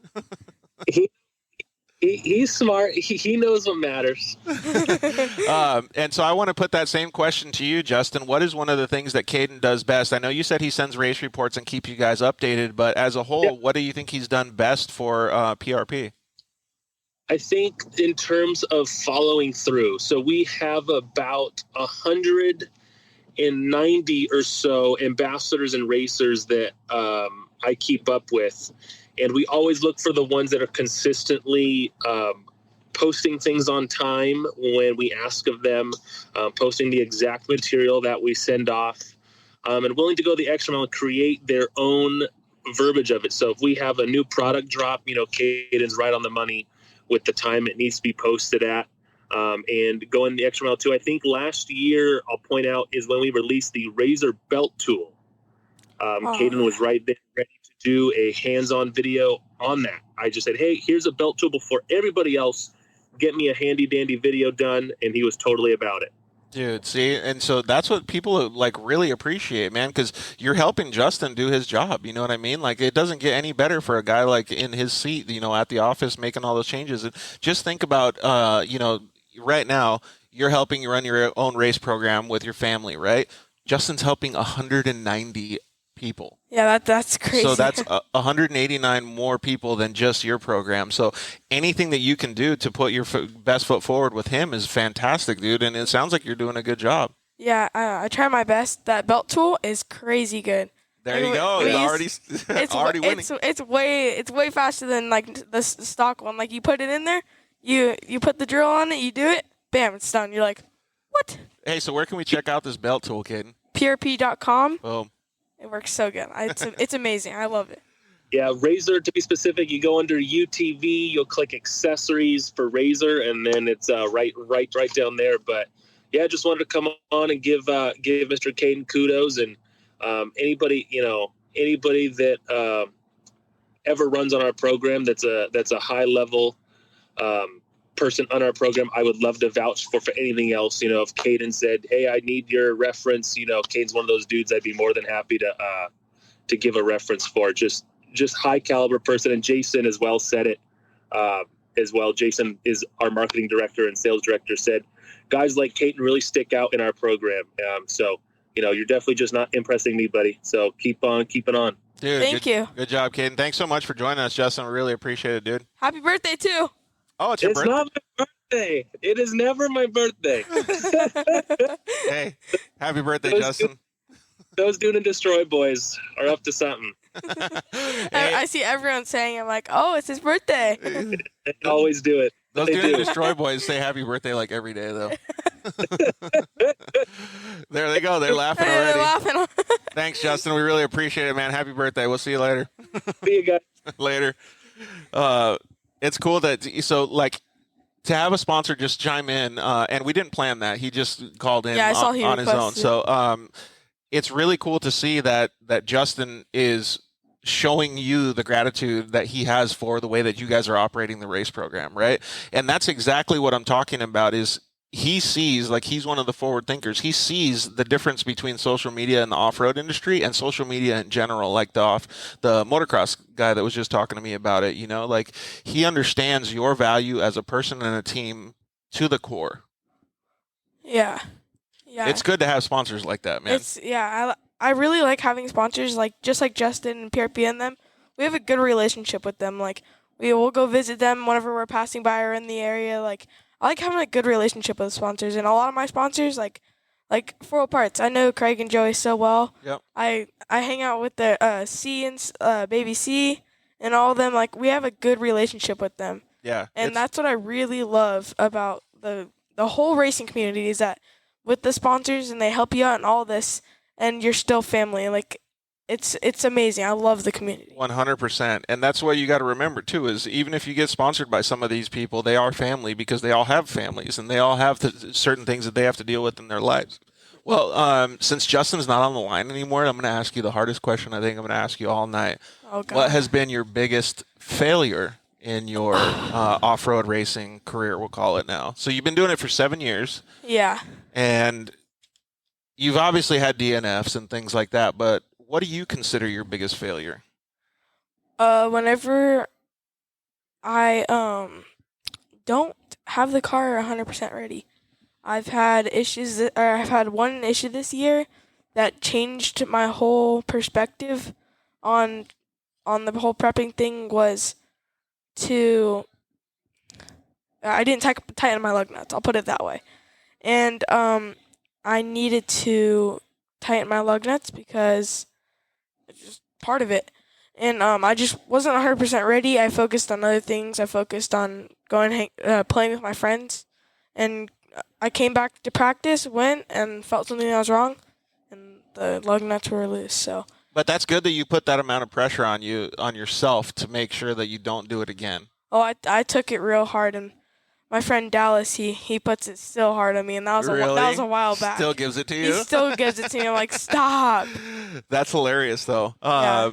He's smart. He knows what matters. And so I want to put that same question to you, Justin. What is one of the things that Kaden does best? I know you said he sends race reports and keeps you guys updated, but as a whole, What do you think he's done best for PRP? I think in terms of following through. So we have about 190 or so ambassadors and racers that I keep up with. And we always look for the ones that are consistently posting things on time when we ask of them, posting the exact material that we send off, and willing to go the extra mile and create their own verbiage of it. So if we have a new product drop, Kaden's right on the money with the time it needs to be posted at, and going the extra mile too. I think last year, I'll point out, is when we released the Razor belt tool. Kaden was right there ready to do a hands-on video on that. I just said, hey, here's a belt tool before everybody else. Get me a handy-dandy video done, and he was totally about it. Dude, see, and so that's what people really appreciate, man, because you're helping Justin do his job. You know what I mean? It doesn't get any better for a guy in his seat, at the office making all those changes. And just think about, right now you're helping run your own race program with your family, right? Justin's helping 190 people. Yeah, that's crazy. So that's 189 more people than just your program. So anything that you can do to put your best foot forward with him is fantastic, dude. And it sounds like you're doing a good job. Yeah, I try my best. That belt tool is crazy good. There you go. You're already winning. It's way faster than the stock one. You put it in there, you put the drill on it, you do it, bam, it's done. You're like, what? Hey, so where can we check out this belt tool, Kaden? PRP.com. Boom. It works so good. It's amazing. I love it. Yeah, Razor, to be specific, you go under UTV, you'll click accessories for Razor, and then it's right down there. But yeah, just wanted to come on and give Mr. Kaden kudos, and anybody that ever runs on our program that's a high level person on our program, I would love to vouch for anything else. If Kaden said, hey, I need your reference, Kaden's one of those dudes I'd be more than happy to give a reference for. Just high caliber person. And Jason as well said it as well. Jason is our marketing director and sales director, said guys like Kaden really stick out in our program. So you're definitely just not impressing me, buddy. So keep on keeping on. Dude, Thank you. Good job, Kaden. Thanks so much for joining us, Justin. We really appreciate it, dude. Happy birthday too. Oh, it's your birthday. Not my birthday. It is never my birthday. Hey, happy birthday, Justin. Those Dune and Destroy boys are up to something. I see everyone saying, I'm like, oh, it's his birthday. They always do it. Those They Dune and do. Destroy boys say happy birthday like every day, though. There they go. They're laughing They're already. laughing. Thanks, Justin. We really appreciate it, man. Happy birthday. We'll see you later. See you guys. Later. It's cool that to have a sponsor just chime in, and we didn't plan that. He just called in Yeah, I saw he on his own. requested. So it's really cool to see that Justin is showing you the gratitude that he has for the way that you guys are operating the race program, right? And that's exactly what I'm talking about is he sees, like he's one of the forward thinkers, he sees the difference between social media and the off-road industry and social media in general, like the motocross guy that was just talking to me about it, like he understands your value as a person and a team to the core. Yeah. Yeah. It's good to have sponsors like that, man. I really like having sponsors just like Justin and PRP and them. We have a good relationship with them. Like we will go visit them whenever we're passing by or in the area. Like I like having a good relationship with sponsors, and a lot of my sponsors like Four Parts. I know Craig and Joey so well. Yep. I hang out with the C and Baby C and all of them. Like we have a good relationship with them. Yeah. And that's what I really love about the whole racing community is that with the sponsors and they help you out and all this, and you're still family. Like it's amazing. I love the community. 100%. And that's what you got to remember too, is even if you get sponsored by some of these people, they are family because they all have families and they all have certain things that they have to deal with in their lives. Well, since Justin's not on the line anymore, I'm going to ask you the hardest question I think I'm going to ask you all night. Oh, God. What has been your biggest failure in your off-road racing career, we'll call it now? So you've been doing it for 7 years. Yeah. And you've obviously had DNFs and things like that, but what do you consider your biggest failure? Whenever I don't have the car 100% ready. I've had one issue this year that changed my whole perspective on the whole prepping thing was I didn't tighten my lug nuts, I'll put it that way. And I needed to tighten my lug nuts because it's just part of it. And I just wasn't 100% ready. I focused on other things. I focused on going playing with my friends. And I came back to practice, went, and felt something that was wrong. And the lug nuts were loose. So. But that's good that you put that amount of pressure on yourself to make sure that you don't do it again. Oh, I took it real hard. And my friend Dallas, he puts it still hard on me. And that was a while back. Still gives it to you? He still gives it to me. I'm like, stop. That's hilarious, though. Yeah.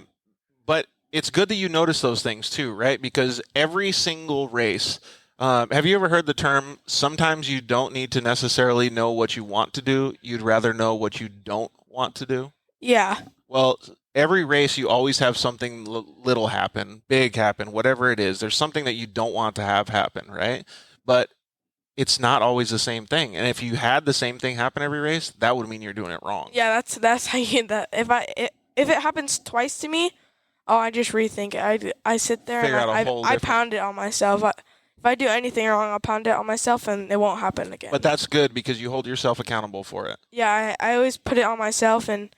But it's good that you notice those things, too, right? Because every single race, have you ever heard the term, sometimes you don't need to necessarily know what you want to do. You'd rather know what you don't want to do? Yeah. Well, every race, you always have something little happen, big happen, whatever it is. There's something that you don't want to have happen, right? But it's not always the same thing. And if you had the same thing happen every race, that would mean you're doing it wrong. Yeah, that's how you get that. If it happens twice to me, I just rethink it. I sit there and I pound it on myself. If I do anything wrong, I'll pound it on myself, and it won't happen again. But that's good because you hold yourself accountable for it. Yeah, I always put it on myself, and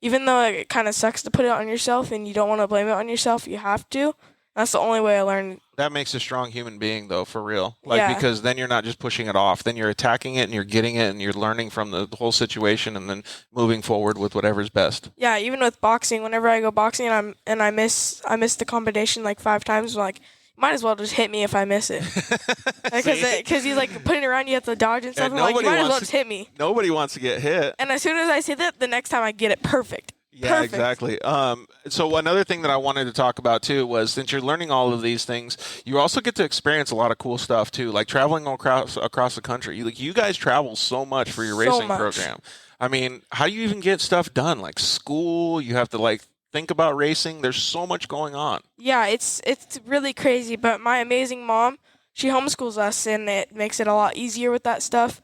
even though it kind of sucks to put it on yourself and you don't want to blame it on yourself, you have to. That's the only way I learned. That makes a strong human being, though, for real. Yeah. Because then you're not just pushing it off. Then you're attacking it, and you're getting it, and you're learning from the whole situation, and then moving forward with whatever's best. Yeah, even with boxing, whenever I go boxing and I miss the combination like 5 times, I'm like, might as well just hit me if I miss it. Because he's like putting it around, you have to dodge and stuff. And I'm like, you might as well just hit me. Nobody wants to get hit. And as soon as I say that, the next time I get it perfect. Yeah, Perfect. exactly. So another thing that I wanted to talk about, too, was since you're learning all of these things, you also get to experience a lot of cool stuff, too, like traveling across the country. You guys travel so much for your racing program. I mean, how do you even get stuff done? Like school, you have to, think about racing. There's so much going on. Yeah, it's really crazy, but my amazing mom, she homeschools us, and it makes it a lot easier with that stuff.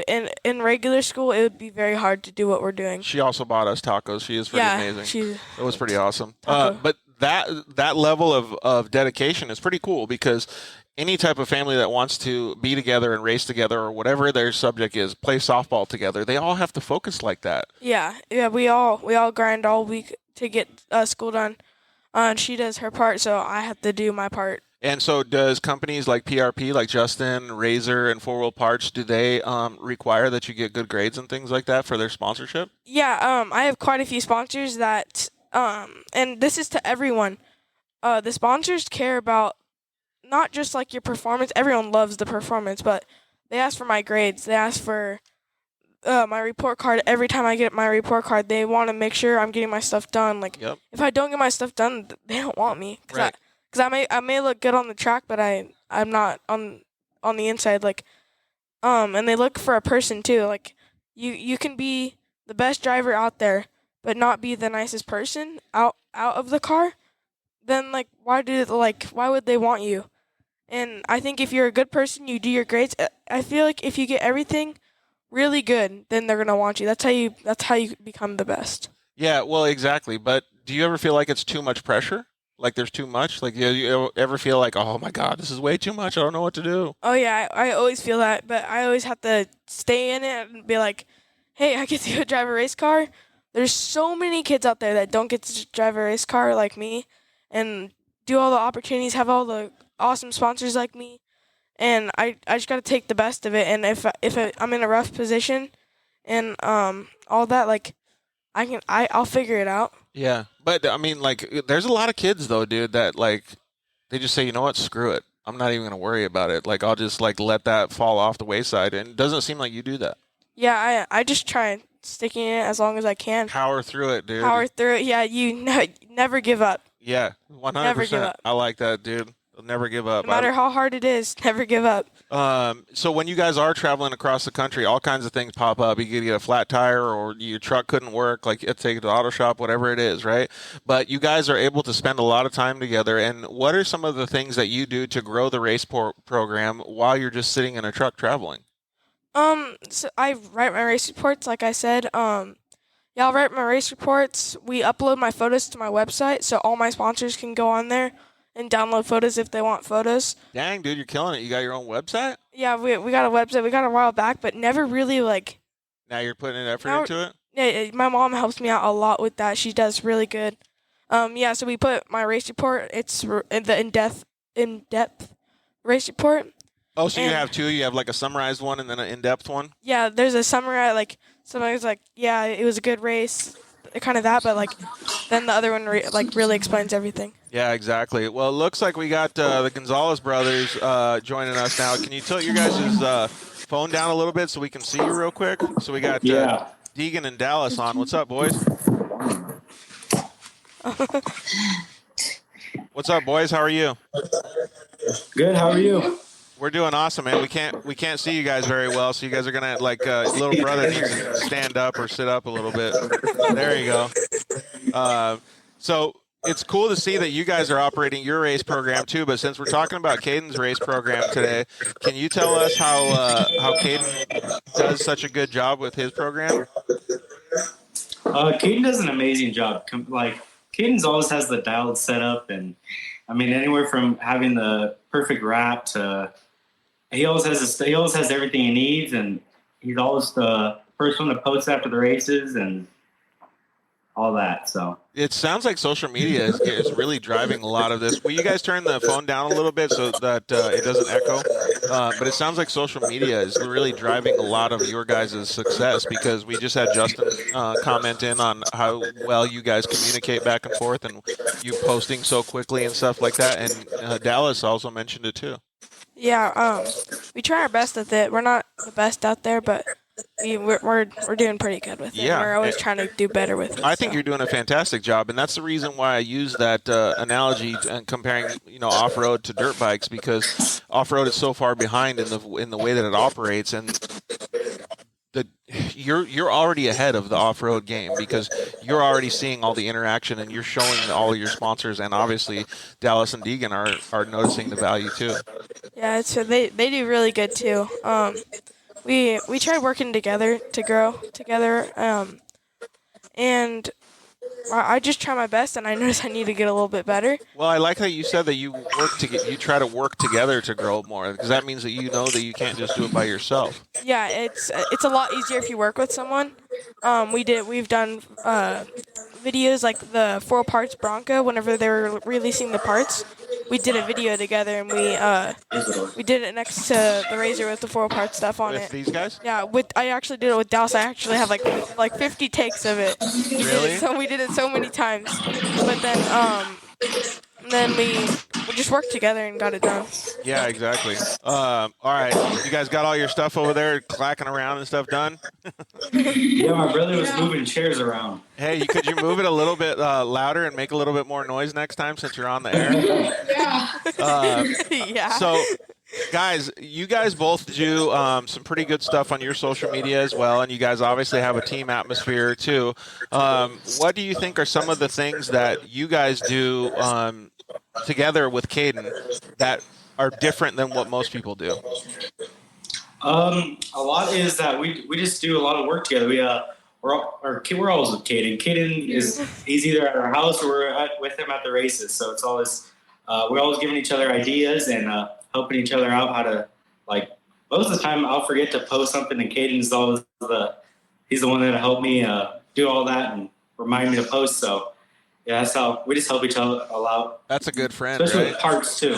in regular school, it would be very hard to do what we're doing. She also bought us tacos. She is pretty amazing. It was pretty awesome. But that level of dedication is pretty cool because any type of family that wants to be together and race together or whatever their subject is, play softball together, they all have to focus like that. Yeah. We all grind all week to get school done. And she does her part, so I have to do my part. And so does companies like PRP, like Justin, Razor, and Four Wheel Parts, do they require that you get good grades and things like that for their sponsorship? Yeah, I have quite a few sponsors that, and this is to everyone. The sponsors care about not just like your performance. Everyone loves the performance, but they ask for my grades. They ask for my report card. Every time I get my report card, they want to make sure I'm getting my stuff done. Like, if I don't get my stuff done, they don't want me. Right. Because I may look good on the track, but I'm not on the inside. Like, and they look for a person too. Like, you can be the best driver out there, but not be the nicest person out of the car. Then like, why would they want you? And I think if you're a good person, you do your grades. I feel like if you get everything really good, then they're gonna want you. That's how you become the best. Yeah, well, exactly. But do you ever feel like it's too much pressure? Like there's too much? Like you ever feel like, oh my God, this is way too much. I don't know what to do. Oh yeah, I always feel that, but I always have to stay in it and be like, hey, I get to go drive a race car. There's so many kids out there that don't get to drive a race car like me, and do all the opportunities, have all the awesome sponsors like me, and I just got to take the best of it. And if I'm in a rough position, and all that, like I'll figure it out. Yeah, but I mean, like, there's a lot of kids though, dude, that like they just say, you know what, screw it, I'm not even gonna worry about it. Like I'll just like let that fall off the wayside, and it doesn't seem like you do that. Yeah, I just try sticking in it as long as I can. Power through it, dude. Power through it. Yeah, never give up. Yeah, 100%. Never give up. I like that, dude. Never give up. No matter how hard it is, never give up. So when you guys are traveling across the country, all kinds of things pop up. You could get a flat tire, or your truck couldn't work, like take it to the auto shop, whatever it is, right? But you guys are able to spend a lot of time together. And what are some of the things that you do to grow the race program while you're just sitting in a truck traveling? So I write my race reports, like I said. Yeah, I'll write my race reports. We upload my photos to my website, so all my sponsors can go on there and download photos if they want photos. Dang, dude, you're killing it. You got your own website? Yeah, we got a website. We got it a while back, but never really like. Now you're putting an effort into it? Yeah, my mom helps me out a lot with that. She does really good. Yeah, so we put my race report. It's the in-depth race report. Oh, so you have two? You have like a summarized one and then an in-depth one? Yeah, there's a summary, like, somebody's like, yeah, it was a good race, kind of that, but like, then the other one really explains everything. Yeah, exactly. Well, it looks like we got the Gonzalez brothers joining us now. Can you tilt your guys' phone down a little bit so we can see you real quick? So we got Deegan and Dallas on. What's up, boys? What's up, boys? How are you? Good. How are you? We're doing awesome, man. We can't see you guys very well, so you guys are gonna little brother needs to stand up or sit up a little bit. There you go. So it's cool to see that you guys are operating your race program too. But since we're talking about Kaden's race program today, can you tell us how Kaden does such a good job with his program? Kaden does an amazing job. Like, Kaden's always has the dialed set up, and I mean, anywhere from having the perfect wrap to he always has everything he needs, and he's always the first one to post after the races and all that. So it sounds like social media is really driving a lot of this. Will you guys turn the phone down a little bit so that it doesn't echo? But it sounds like social media is really driving a lot of your guys' success, because we just had Justin comment in on how well you guys communicate back and forth and you posting so quickly and stuff like that. And Dallas also mentioned it too. Yeah, we try our best with it. We're not the best out there, but we're doing pretty good with it. Yeah. We're always trying to do better with it. I think you're doing a fantastic job, and that's the reason why I use that analogy comparing, off-road to dirt bikes, because off-road is so far behind in the way that it operates, and you're already ahead of the off-road game because you're already seeing all the interaction and you're showing all of your sponsors, and obviously Dallas and Deegan are noticing the value too. Yeah, so they do really good too. we tried working together to grow together. And I just try my best, and I notice I need to get a little bit better. Well, I like that you said that you try to work together to grow more, because that means that you know that you can't just do it by yourself. Yeah, it's a lot easier if you work with someone. We've done videos like the 4 parts Bronco. Whenever they were releasing the parts, we did a video together, and we did it next to the Razor with the 4 part stuff on With it. these guys? Yeah, I actually did it with Dallas. I actually have like 50 takes of it. Really? So we did it so many times, but then we just worked together and got it done. Yeah, exactly. All right, you guys got all your stuff over there clacking around and stuff done? Yeah, my brother was moving chairs around. Hey, could you move it a little bit louder and make a little bit more noise next time since you're on the air? Yeah. So, guys, you guys both do some pretty good stuff on your social media as well, and you guys obviously have a team atmosphere too. What do you think are some of the things that you guys do together with Kaden that are different than what most people do? A lot is that we just do a lot of work together. We're always with Kaden. Kaden he's either at our house or we're with him at the races. So it's always we're always giving each other ideas and helping each other out how to, like, most of the time I'll forget to post something and Caden's always he's the one that'll help me do all that and remind me to post. So yeah, that's how we just help each other a lot. That's a good friend, Especially right? with parts too.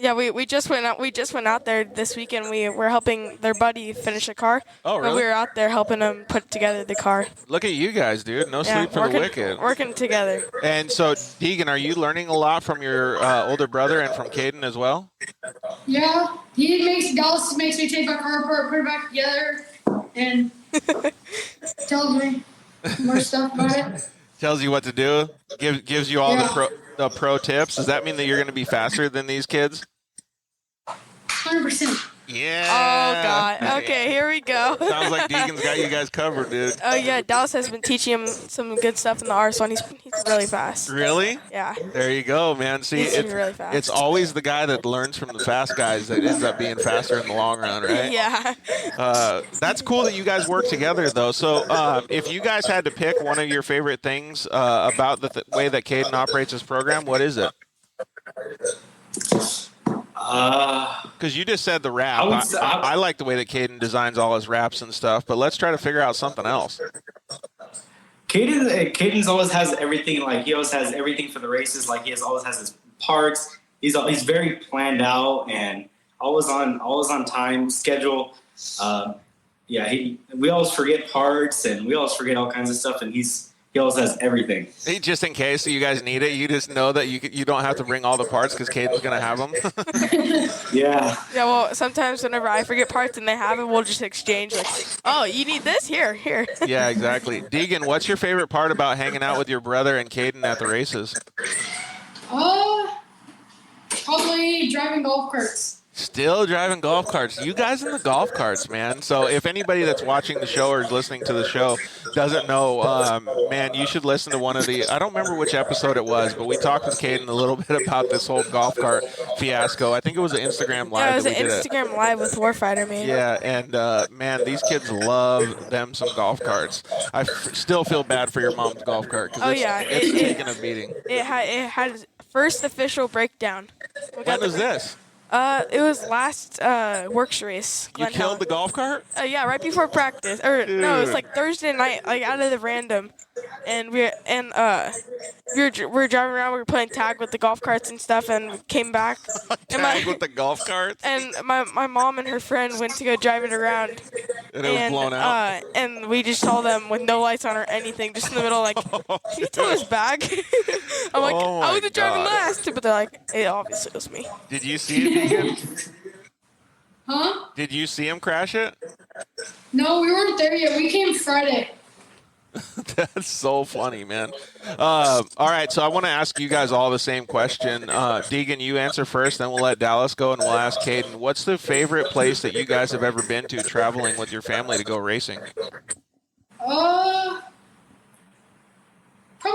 Yeah, we just went out there this weekend. We were helping their buddy finish a car. Oh, really? And we were out there helping them put together the car. Look at you guys, dude. No sleep for the wicked. Working together. And so, Deegan, are you learning a lot from your older brother and from Kaden as well? Yeah, Dallas makes me take my car apart, put it back together, and tells me more stuff about it. Tells you what to do. Gives you all the pro tips. Does that mean that you're going to be faster than these kids? 100%. Yeah. Oh, God. Okay, here we go. Sounds like Deegan's got you guys covered, dude. Oh, yeah, Dallas has been teaching him some good stuff in the R, so he's really fast. Really? Yeah. There you go, man. See, He's really fast. it's always the guy that learns from the fast guys that ends up being faster in the long run, right? Yeah. That's cool that you guys work together, though. So if you guys had to pick one of your favorite things about the way that Kaden operates his program, what is it? Because you just said the wrap. I like the way that Kaden designs all his wraps and stuff, but let's try to figure out something else. Kaden's always has everything. Like, he always has everything for the races. Like, always has his parts. He's very planned out and always on time schedule. We always forget parts and we always forget all kinds of stuff. And he always has everything. Just in case you guys need it, you just know that you don't have to bring all the parts because Kaden's gonna have them. Yeah. Yeah, well, sometimes whenever I forget parts and they have it, we'll just exchange, like, oh, you need this? Here. Yeah, exactly. Deegan, what's your favorite part about hanging out with your brother and Kaden at the races? Probably driving golf carts. Still driving golf carts. You guys in the golf carts, man. So if anybody that's watching the show or is listening to the show doesn't know, man, you should listen to one of the, I don't remember which episode it was, but we talked with Kaden a little bit about this whole golf cart fiasco. I think it was an Instagram Live. Yeah, it was an Instagram Live with Warfighter, man. Yeah, and man, these kids love them some golf carts. I still feel bad for your mom's golf cart because it's taking a beating. It had its first official breakdown. When was this? It was last works race. You killed the golf cart? Yeah, right before practice. No, it was like Thursday night, like out of the random. And we were driving around. We were playing tag with the golf carts and stuff, and we came back. Tag with the golf carts. And my mom and her friend went to go drive it around. And it was blown out. And we just saw them with no lights on or anything, just in the middle, like, can you tell us back? I'm like, I was driving last, but they're like, it obviously was me. Did you see it, Deegan? Huh? Did you see him crash it? No, we weren't there yet. We came Friday. That's so funny, man. All right, so I want to ask you guys all the same question. Deegan, you answer first, then we'll let Dallas go, and we'll ask Kaden. What's the favorite place that you guys have ever been to traveling with your family to go racing? Probably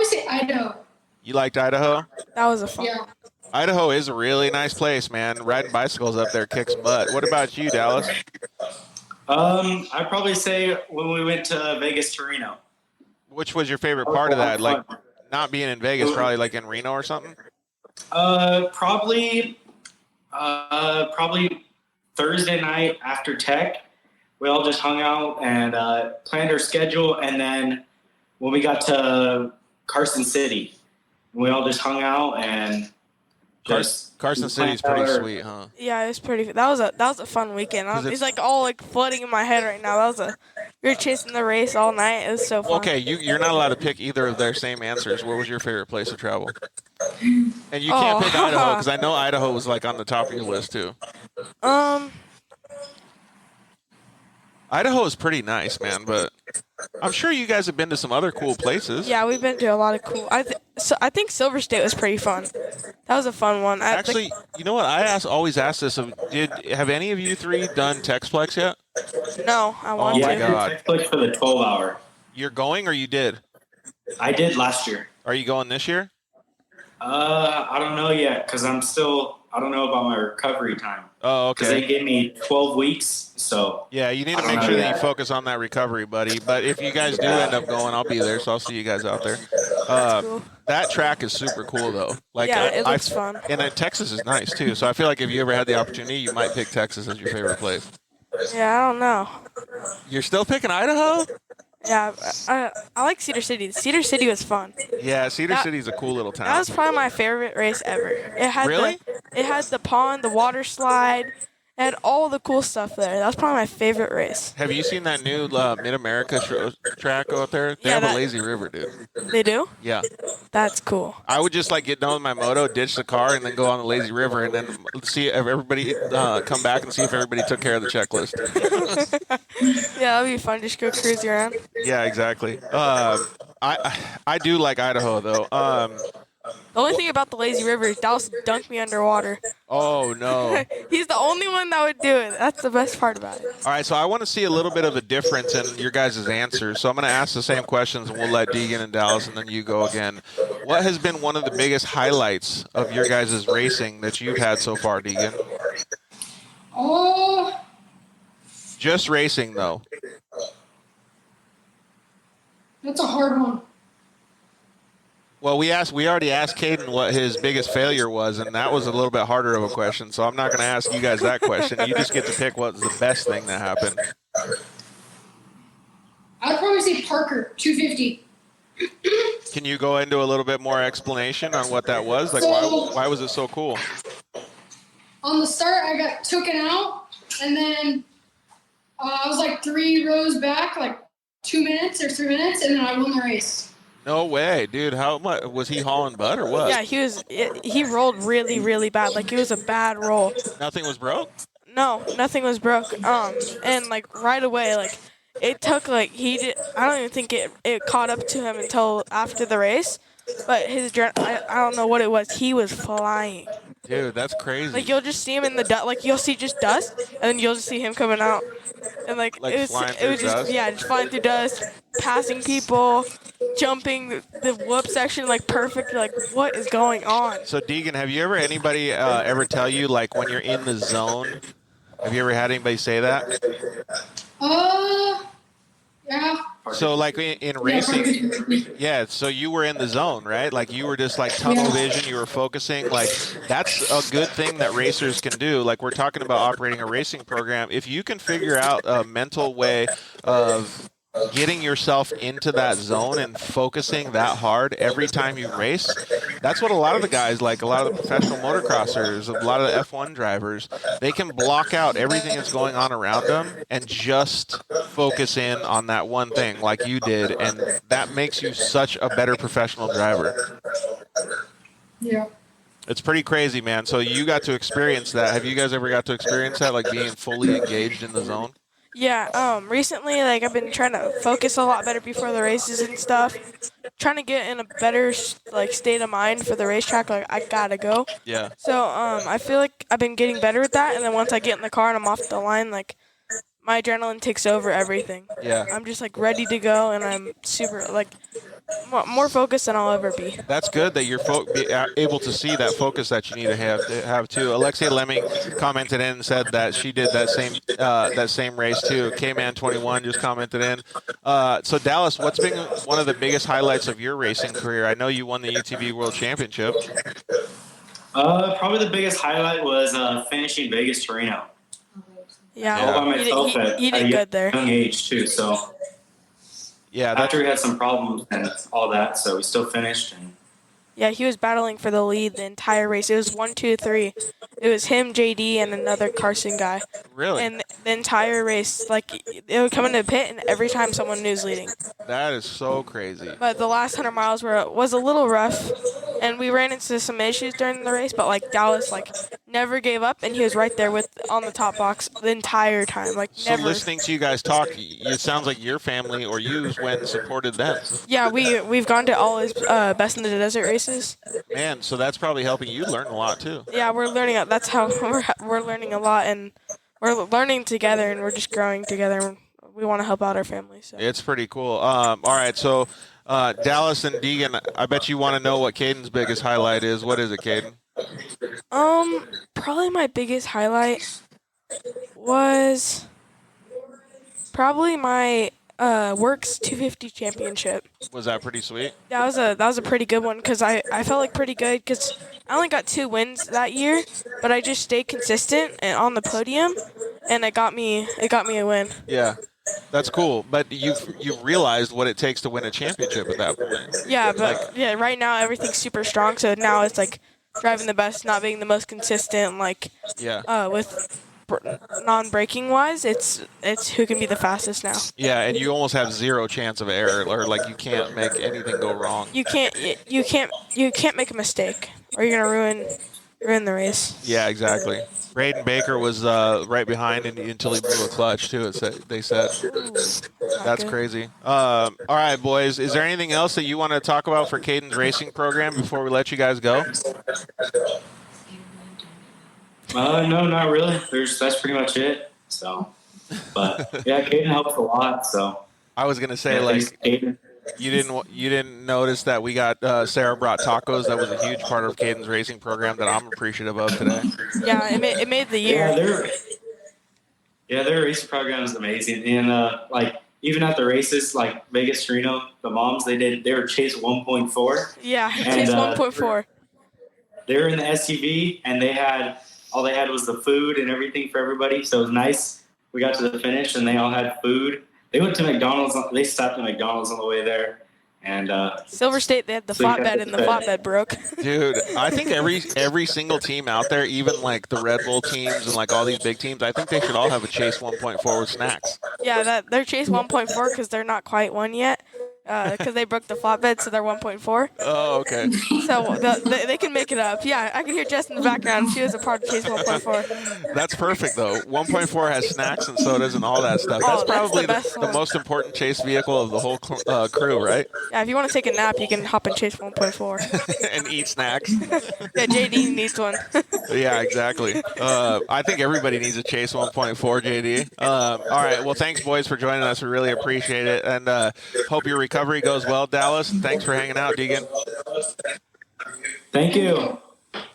say Idaho. You liked Idaho? That was a fun. Yeah. Idaho is a really nice place, man. Riding bicycles up there kicks butt. What about you, Dallas? I'd probably say when we went to Vegas to Reno. Which was your favorite part of that? Like not being in Vegas, probably like in Reno or something? Probably Thursday night after tech. We all just hung out and planned our schedule, and then when we got to Carson City, we all just hung out and Carson City's pretty sweet, huh? Yeah, it was pretty. That was a fun weekend. It's like all like flooding in my head right now. We were chasing the race all night. It was so fun. Okay, you're not allowed to pick either of their same answers. What was your favorite place to travel? And you can't pick Idaho because I know Idaho was like on the top of your list too. Idaho is pretty nice, man, but I'm sure you guys have been to some other cool places. Yeah, we've been to a lot of cool. I think Silver State was pretty fun. That was a fun one. Actually, you know what? Always ask this. Have any of you three done Texplex yet? No, I want to. Oh my God! Texplex for the 12-hour. You're going, or you did? I did last year. Are you going this year? I don't know yet because I don't know about my recovery time. Oh, okay. Because they gave me 12 weeks, so. Yeah, you need to make sure that you focus on that recovery, buddy. But if you guys do end up going, I'll be there, so I'll see you guys out there. Cool. That track is super cool, though. Like, yeah, it looks fun. And Texas is nice, too. So I feel like if you ever had the opportunity, you might pick Texas as your favorite place. Yeah, I don't know. You're still picking Idaho? Yeah, I like Cedar City. Cedar City was fun. Yeah, Cedar City's a cool little town. That was probably my favorite race ever. It had it had the pond, the water slide, it had all the cool stuff there. That was probably my favorite race. Have you seen that new Mid-America track out there? They have a lazy river, dude. They do? Yeah. That's cool. I would just like get done with my moto, ditch the car, and then go on the lazy river, and then see if everybody come back and see if everybody took care of the checklist. Yeah, that'd be fun. Just go cruise around. Yeah, exactly. I do like Idaho though. The only thing about the lazy river is Dallas dunked me underwater. Oh no. He's the only one that would do it. That's the best part about it. All right, so I want to see a little bit of a difference in your guys' answers. So I'm going to ask the same questions, and we'll let Deegan and Dallas, and then you go again. What has been one of the biggest highlights of your guys' racing that you've had so far, Deegan? Oh. Just racing, though. That's a hard one. Well, we already asked Kaden what his biggest failure was, and that was a little bit harder of a question, so I'm not going to ask you guys that question. You just get to pick what's the best thing that happened. I'd probably say Parker, 250. Can you go into a little bit more explanation on what that was? Like, why was it so cool? On the start, I got taken out, and then I was like 3 rows back, like 2 minutes or 3 minutes, and then I won the race. No way, dude. How much was he hauling butt or what? Yeah, he rolled really, really bad. Like, it was a bad roll. Nothing was broke? No, nothing was broke. And like right away, like it took like I don't even think it caught up to him until after the race. But I don't know what it was. He was flying. Dude, that's crazy. Like, you'll just see him in the dust. Like, you'll see just dust, and then you'll just see him coming out. And like it was just dust? Yeah, just flying through dust, passing people, jumping the whoop section like perfect. Like, what is going on? So Deegan, have you anybody ever tell you like when you're in the zone? Have you ever had anybody say that? Yeah. So like in racing, yeah, so you were in the zone, right? Like you were just like tunnel vision, you were focusing. Like that's a good thing that racers can do. Like we're talking about operating a racing program. If you can figure out a mental way of getting yourself into that zone and focusing that hard every time you race, that's what a lot of the guys, like a lot of the professional motocrossers, a lot of the F1 drivers, they can block out everything that's going on around them and just focus in on that one thing like you did, and that makes you such a better professional driver. Yeah. It's pretty crazy, man. So you got to experience that. Have you guys ever got to experience that, like being fully engaged in the zone? Yeah, recently, like, I've been trying to focus a lot better before the races and stuff. Trying to get in a better, like, state of mind for the racetrack. Like, I gotta go. Yeah. So, I feel like I've been getting better at that. And then once I get in the car and I'm off the line, like, my adrenaline takes over everything. Yeah. I'm just, like, ready to go. And I'm super, like, more focused than I'll ever be. That's good that you're able to see that focus that you need to have too. Alexia Lemming commented in and said that she did that same race too. K-Man 21 just commented in. So Dallas, what's been one of the biggest highlights of your racing career? I know you won the UTV World Championship. Probably the biggest highlight was finishing Vegas to Reno. Yeah, All by myself at you did a good there. young age too. So Yeah, after we had some problems and all that, so we still finished. And Yeah, he was battling for the lead the entire race. It was 1, 2, 3. It was him, JD, and another Carson guy. really. And the entire race, like, it would come into the pit, and every time someone new was leading. That is so crazy. But the last 100 miles was a little rough, and we ran into some issues during the race. But like Dallas, like never gave up, and he was right there on the top box the entire time. Like So never. listening to you guys talk, it sounds like your family or you went and supported them. Yeah, we've gone to all his Best in the Desert races. Man, so that's probably helping you learn a lot too. Yeah, we're learning. That's how we're learning a lot, and we're learning together, and we're just growing together. And we want to help out our family. So. It's pretty cool. All right, so Dallas and Deegan, I bet you want to know what Caden's biggest highlight is. What is it, Kaden? Probably my biggest highlight was probably my Works 250 championship. Was that pretty sweet? That was a pretty good one because I felt like pretty good because I only got 2 wins that year, but I just stayed consistent and on the podium, and it got me a win. Yeah, that's cool. But you realized what it takes to win a championship at that point. Yeah, but right now everything's super strong, so now it's like driving the best, not being the most consistent. Like with non-braking wise, it's who can be the fastest now. Yeah, and you almost have zero chance of error, or like you can't make anything go wrong. You can't make a mistake, or you're gonna ruin the race. Yeah, exactly. Braden Baker was right behind until he blew a clutch too. They said. That's crazy. All right, boys. Is there anything else that you want to talk about for Caden's racing program before we let you guys go? No, not really. That's pretty much it. So, but yeah, Kaden helps a lot. So I was gonna say, like, you didn't notice that we got Sarah brought tacos. That was a huge part of Caden's racing program that I'm appreciative of today. Yeah, it made the year. Their racing program is amazing, and like even at the races, like Vegas, Reno, the moms they were Chase 1.4. Yeah, Chase 1.4. They were in the SUV, and all they had was the food and everything for everybody. So it was nice. We got to the finish, and they all had food. They went to McDonald's. They stopped at McDonald's on the way there. And Silver State, they had the flatbed, and the flatbed broke. Dude, I think every single team out there, even like the Red Bull teams and like all these big teams, I think they should all have a Chase 1.4 with snacks. Yeah, they're Chase 1.4 because they're not quite one yet. Because they broke the flatbed, so they're 1.4. Oh, okay. So they can make it up. Yeah, I can hear Jess in the background. She was a part of Chase 1.4. That's perfect, though. 1.4 has snacks and sodas and all that stuff. That's probably the most important Chase vehicle of the whole crew, right? Yeah, if you want to take a nap, you can hop in Chase 1.4. And eat snacks. Yeah, JD needs one. Yeah, exactly. I think everybody needs a Chase 1.4, JD. All right, well, thanks, boys, for joining us. We really appreciate it, and hope your recovery goes well, Dallas. Thanks for hanging out, Deegan. Thank you. All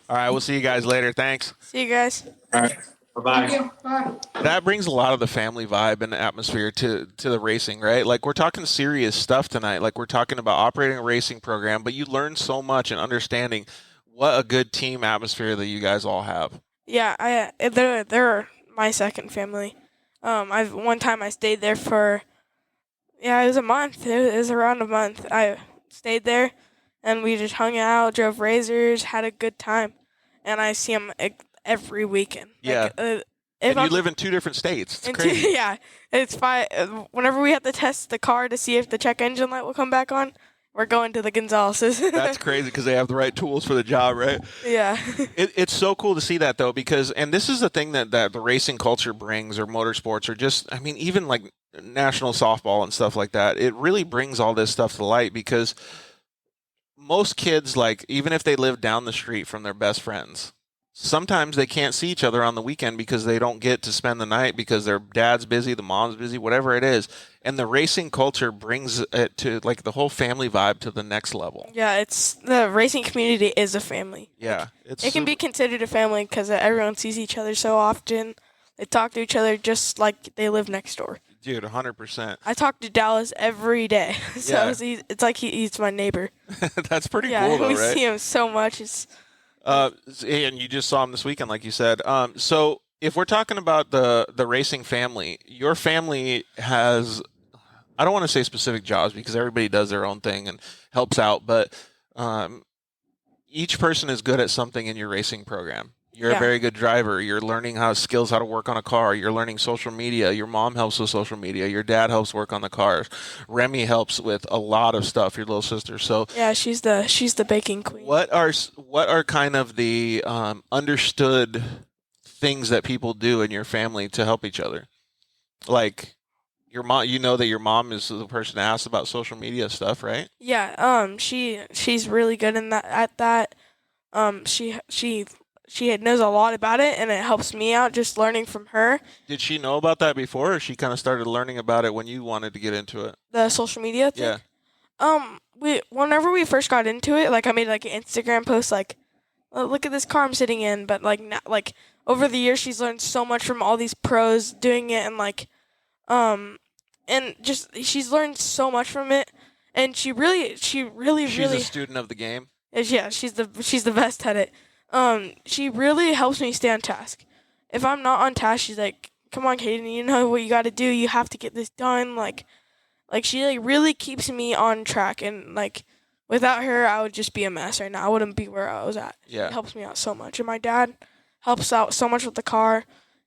right, we'll see you guys later. Thanks. See you guys. All right. Bye-bye. Bye. That brings a lot of the family vibe and atmosphere to the racing, right? Like, we're talking serious stuff tonight. Like, we're talking about operating a racing program, but you learn so much and understanding what a good team atmosphere that you guys all have. Yeah, they're my second family. One time I stayed there for, it was a month. It was around a month. I stayed there, and we just hung out, drove razors, had a good time, and I see them every weekend. Yeah. Like, and you live in 2 different states. It's crazy. Yeah, it's fine. Whenever we have to test the car to see if the check engine light will come back on, we're going to the Gonzaleses. That's crazy because they have the right tools for the job, right? Yeah. It's so cool to see that, though, because, and this is the thing that the racing culture brings, or motorsports, or just, I mean, even like national softball and stuff like that. It really brings all this stuff to light because most kids, like, even if they live down the street from their best friends, sometimes they can't see each other on the weekend because they don't get to spend the night because their dad's busy, the mom's busy, whatever it is. And the racing culture brings it to like the whole family vibe to the next level. Yeah, it's the racing community is a family. Yeah, It can be considered a family because everyone sees each other so often. They talk to each other just like they live next door. Dude, 100%. I talk to Dallas every day, so Yeah. it's like he's my neighbor. That's pretty Yeah, cool, though, we right? see him so much. It's And you just saw him this weekend, like you said. So if we're talking about the racing family, your family has, I don't want to say specific jobs because everybody does their own thing and helps out, but each person is good at something in your racing program. You're a very good driver. You're learning how to work on a car. You're learning social media. Your mom helps with social media. Your dad helps work on the cars. Remy helps with a lot of stuff. Your little sister. So yeah, she's the baking queen. what are kind of the understood things that people do in your family to help each other? Like your mom, you know that your mom is the person to ask about social media stuff, right? Yeah, she's really good in that. She knows a lot about it, and it helps me out just learning from her. Did she know about that before, or she kind of started learning about it when you wanted to get into it? The social media thing. Yeah. Whenever we first got into it, like I made like an Instagram post, like, oh, look at this car I'm sitting in. But like over the years, she's learned so much from all these pros doing it, and just she's learned so much from it, and she's a student of the game. yeah, she's the best at it. She really helps me stay on task. If I'm not on task, she's like, "Come on, Kaden, you know what you got to do. You have to get this done." Like she like really keeps me on track, and like without her, I would just be a mess right now. I wouldn't be where I was at. Yeah. She helps me out so much, and my dad helps out so much with the car.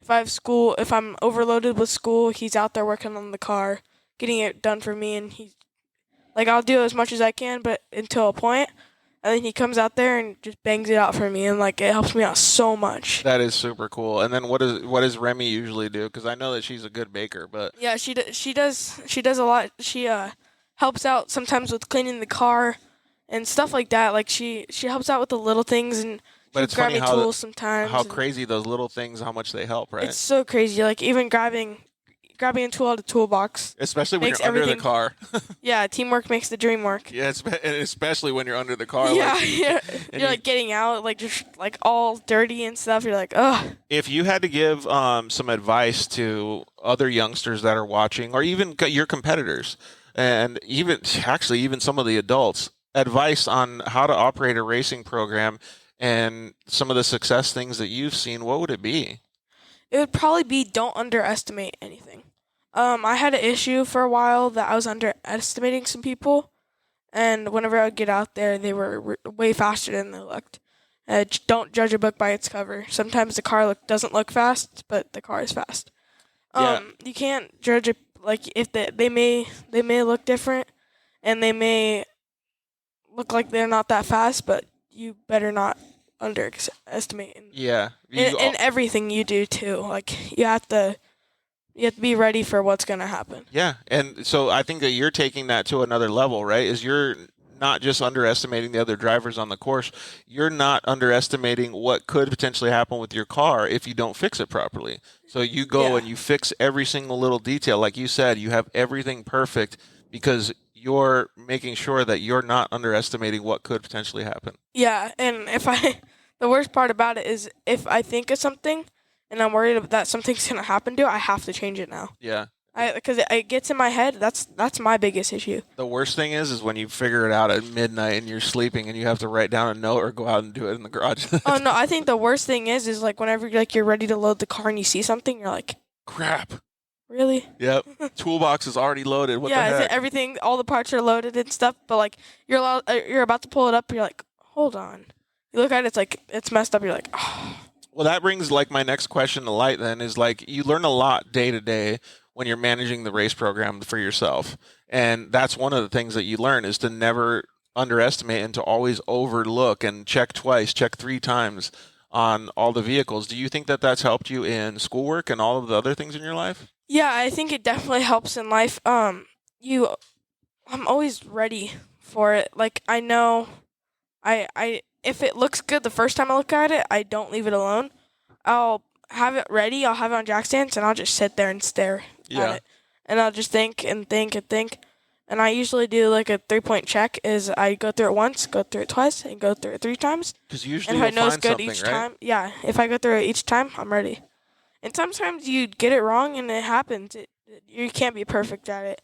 If I'm overloaded with school, he's out there working on the car, getting it done for me, and I'll do as much as I can, but until a point. And then he comes out there and just bangs it out for me, and like it helps me out so much. That is super cool. And then what does Remy usually do? Because I know that she's a good baker, but Yeah, she does a lot. She helps out sometimes with cleaning the car and stuff like that. Like she helps out with the little things, and But she'll it's grab funny me tools sometimes. how and crazy those little things, how much they help, right? It's so crazy. Like even grabbing a tool out of the toolbox. Especially when makes you're under the everything- car. Yeah, teamwork makes the dream work. Yeah, and especially when you're under the car. Yeah, like, yeah. and You're like getting out, like just like all dirty and stuff. You're like, ugh. if you had to give some advice to other youngsters that are watching, or even your competitors, and even some of the adults, advice on how to operate a racing program and some of the success things that you've seen, what would it be? It would probably be don't underestimate anything. I had an issue for a while that I was underestimating some people, and whenever I would get out there, they were way faster than they looked. Don't judge a book by its cover. Sometimes the car doesn't look fast, but the car is fast. Yeah. You can't judge it like if they may look different, and they may look like they're not that fast, but you better not underestimate. Yeah. In everything you do too, like you have to be ready for what's gonna happen. Yeah, and so I think that you're taking that to another level, right? Is you're not just underestimating the other drivers on the course, you're not underestimating what could potentially happen with your car if you don't fix it properly. So you go and you fix every single little detail. Like you said, you have everything perfect because you're making sure that you're not underestimating what could potentially happen. Yeah, and the worst part about it is if I think of something and I'm worried that something's gonna happen to it, I have to change it now. Yeah. Because it gets in my head. That's my biggest issue. The worst thing is when you figure it out at midnight and you're sleeping and you have to write down a note or go out and do it in the garage. Oh no, I think the worst thing is like whenever you're ready to load the car and you see something, you're like, crap. Really? Yep. Toolbox is already loaded. What the yeah, heck? everything, all the parts are loaded and stuff. But like you're about to pull it up, you're like, hold on. You look at it, it's like it's messed up. You're like, oh. Well, that brings like my next question to light. Then is like you learn a lot day to day when you're managing the race program for yourself, and that's one of the things that you learn is to never underestimate and to always overlook and check twice, check 3 times on all the vehicles. Do you think that that's helped you in schoolwork and all of the other things in your life? Yeah, I think it definitely helps in life. I'm always ready for it. Like I know I if it looks good the first time I look at it, I don't leave it alone. I'll have it ready. I'll have it on jack stands, and I'll just sit there and stare at it. And I'll just think and think and think. And I usually do like a 3-point check. Is I go through it once, go through it twice, and go through it 3 times. Because usually and if I know you'll it's find good something, each right? time, yeah. If I go through it each time, I'm ready. And sometimes you get it wrong, and it happens. You can't be perfect at it.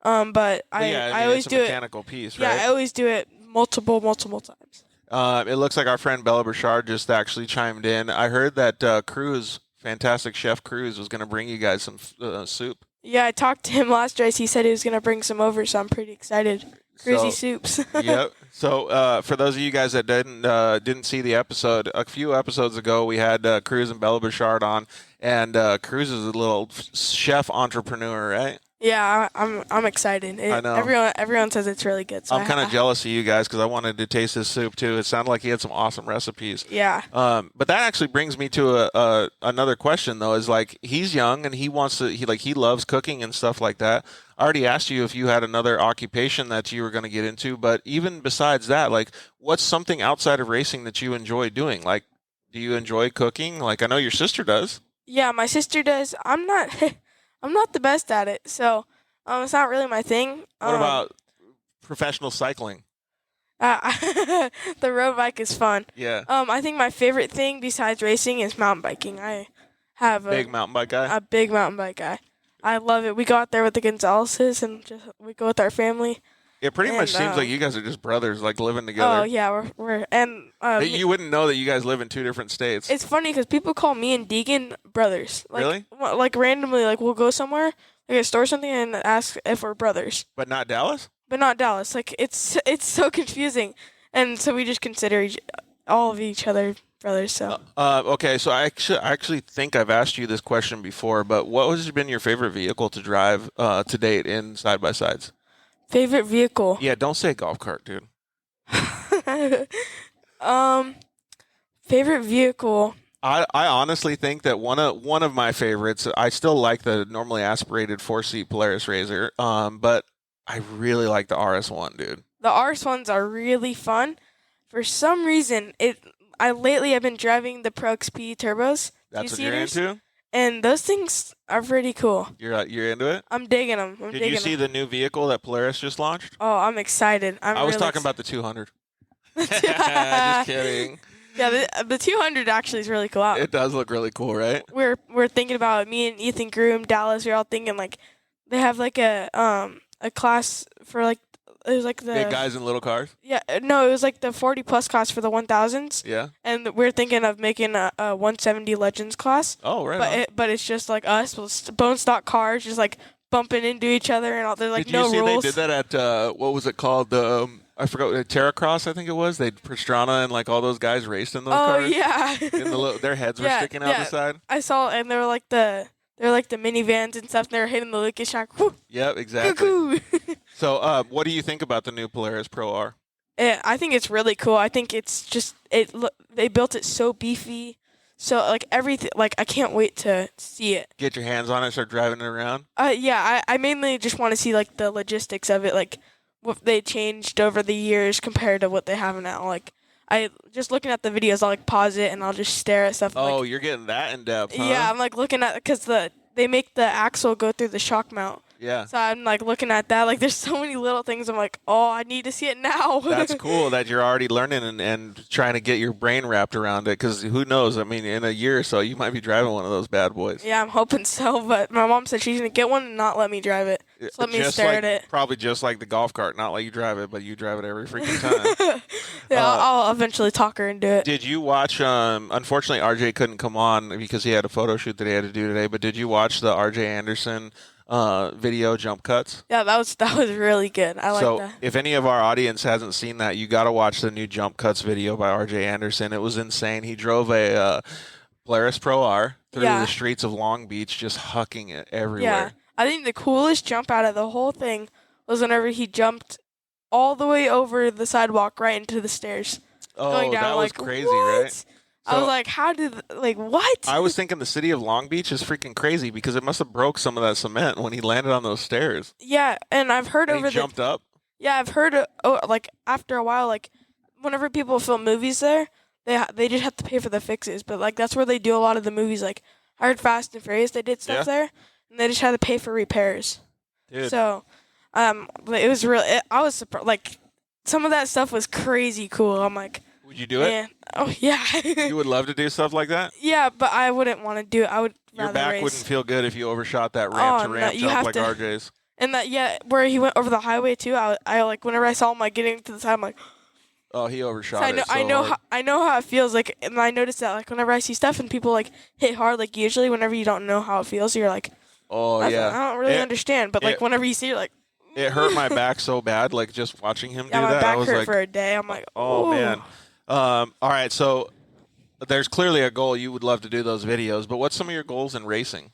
But I always do it. It's a mechanical piece, right? Yeah, I always do it multiple times. It looks like our friend Bella Burchard just actually chimed in. I heard that Cruz, fantastic chef Cruz, was going to bring you guys some soup. Yeah, I talked to him last race. He said he was going to bring some over, so I'm pretty excited. Cruzy soups. Yep. So for those of you guys that didn't see the episode, a few episodes ago we had Cruz and Bella Burchard on, and Cruz is a little chef entrepreneur, right? Yeah, I'm excited. I know. Everyone says it's really good. So I'm kind of jealous of you guys because I wanted to taste his soup too. It sounded like he had some awesome recipes. Yeah. But that actually brings me to another question though. Is like he's young and he loves cooking and stuff like that. I already asked you if you had another occupation that you were going to get into, but even besides that, like what's something outside of racing that you enjoy doing? Like, do you enjoy cooking? Like I know your sister does. Yeah, my sister does. I'm not. I'm not the best at it, so it's not really my thing. What about professional cycling? The road bike is fun. Yeah. I think my favorite thing besides racing is mountain biking. I have big mountain bike guy. A big mountain bike guy. I love it. We go out there with the Gonzaleses and we go with our family. It pretty much seems like you guys are just brothers, like living together. Oh yeah, we're you wouldn't know that you guys live in 2 different states. It's funny because people call me and Deegan brothers. Like, really? Like randomly, like we'll go somewhere, like a store or something, and ask if we're brothers. But not Dallas. But not Dallas. Like it's so confusing, and so we just consider all of each other brothers. So. Okay, so I actually think I've asked you this question before, but what has been your favorite vehicle to drive to date in side by sides? Favorite vehicle? Yeah, don't say golf cart, dude. Favorite vehicle. I honestly think that one of my favorites. I still like the normally aspirated 4-seat Polaris RZR, but I really like the RS1, dude. The RS1s are really fun. For some reason, lately I've been driving the Pro XP turbos. That's what you're into? And those things are pretty cool. You're into it? I'm digging them. Did you see the new vehicle that Polaris just launched? Oh, I'm excited. I was talking about the 200. Just kidding. Yeah, the 200 actually is really cool. It does look really cool, right? We're thinking about me and Ethan Groom, Dallas. We're all thinking like they have like a class for like it was like the big guys in little cars. Yeah, no, it was like the 40 plus class for the 1000s. Yeah. And we're thinking of making a 170 Legends class. Oh, right. But it's just like us with bone stock cars, just like bumping into each other and all. There's like no rules. Did you see they did that at what was it called? I forgot, Terracross, I think it was. Pastrana and like all those guys raced in those cars. Oh yeah. Their heads were sticking out the side. I saw, and they were like the minivans and stuff. And they were hitting the Lucas shock. Woo! Yep, exactly. So, what do you think about the new Polaris Pro R? I think it's really cool. I think it's just they built it so beefy, so like everything. Like I can't wait to see it. Get your hands on it, start driving it around. Yeah. I mainly just want to see like the logistics of it, like what they changed over the years compared to what they have now. Like I just looking at the videos, I'll like pause it and I'll just stare at stuff. Oh, like, you're getting that in depth, huh? Yeah, I'm like looking at because they make the axle go through the shock mount. Yeah. So I'm like looking at that. Like there's so many little things. I'm like, oh, I need to see it now. That's cool that you're already learning and trying to get your brain wrapped around it. Because who knows? I mean, in a year or so, you might be driving one of those bad boys. Yeah, I'm hoping so. But my mom said she's gonna get one and not let me drive it. Just let me stare at it. Probably just like the golf cart, not let you drive it, but you drive it every freaking time. Yeah, I'll eventually talk her into it. Did you watch? Unfortunately, RJ couldn't come on because he had a photo shoot that he had to do today. But did you watch the RJ Anderson video jump cuts? Yeah, that was really good. I like that. So if any of our audience hasn't seen that, you got to watch the new jump cuts video by RJ Anderson. It was insane. He drove a Polaris Pro R through the streets of Long Beach, just hucking it everywhere. Yeah, I think the coolest jump out of the whole thing was whenever he jumped all the way over the sidewalk right into the stairs. Oh, going down, that was like, crazy, what? right? I was like, how did, what? I was thinking the city of Long Beach is freaking crazy because it must have broke some of that cement when he landed on those stairs. Yeah, and I've heard and he jumped up? Yeah, I've heard, like, after a while, like, whenever people film movies there, they just have to pay for the fixes. But like that's where they do a lot of the movies. Like I heard Fast and Furious, they did stuff there, and they just had to pay for repairs. Dude. So, it was real. I was surprised. Like some of that stuff was crazy cool. I'm like, would you do it? man, oh yeah. You would love to do stuff like that? Yeah, but I wouldn't want to do it. I would Your rather back race. wouldn't feel good if you overshot that ramp to ramp you jump have like to- RJ's. And that where he went over the highway too. I like whenever I saw him like getting to the side, I'm like, Oh, he overshot so it so I know hard. I know how it feels. Like, and I noticed that like whenever I see stuff and people like hit hard, like usually whenever you don't know how it feels, you're like, Oh, I yeah. don't really understand. But like whenever you see, it, you're like, It hurt my back so bad, like just watching him do yeah, my that. I back was hurt like, for a day. I'm like, oh ooh. man. All right, so there's clearly a goal. You would love to do those videos, but what's some of your goals in racing?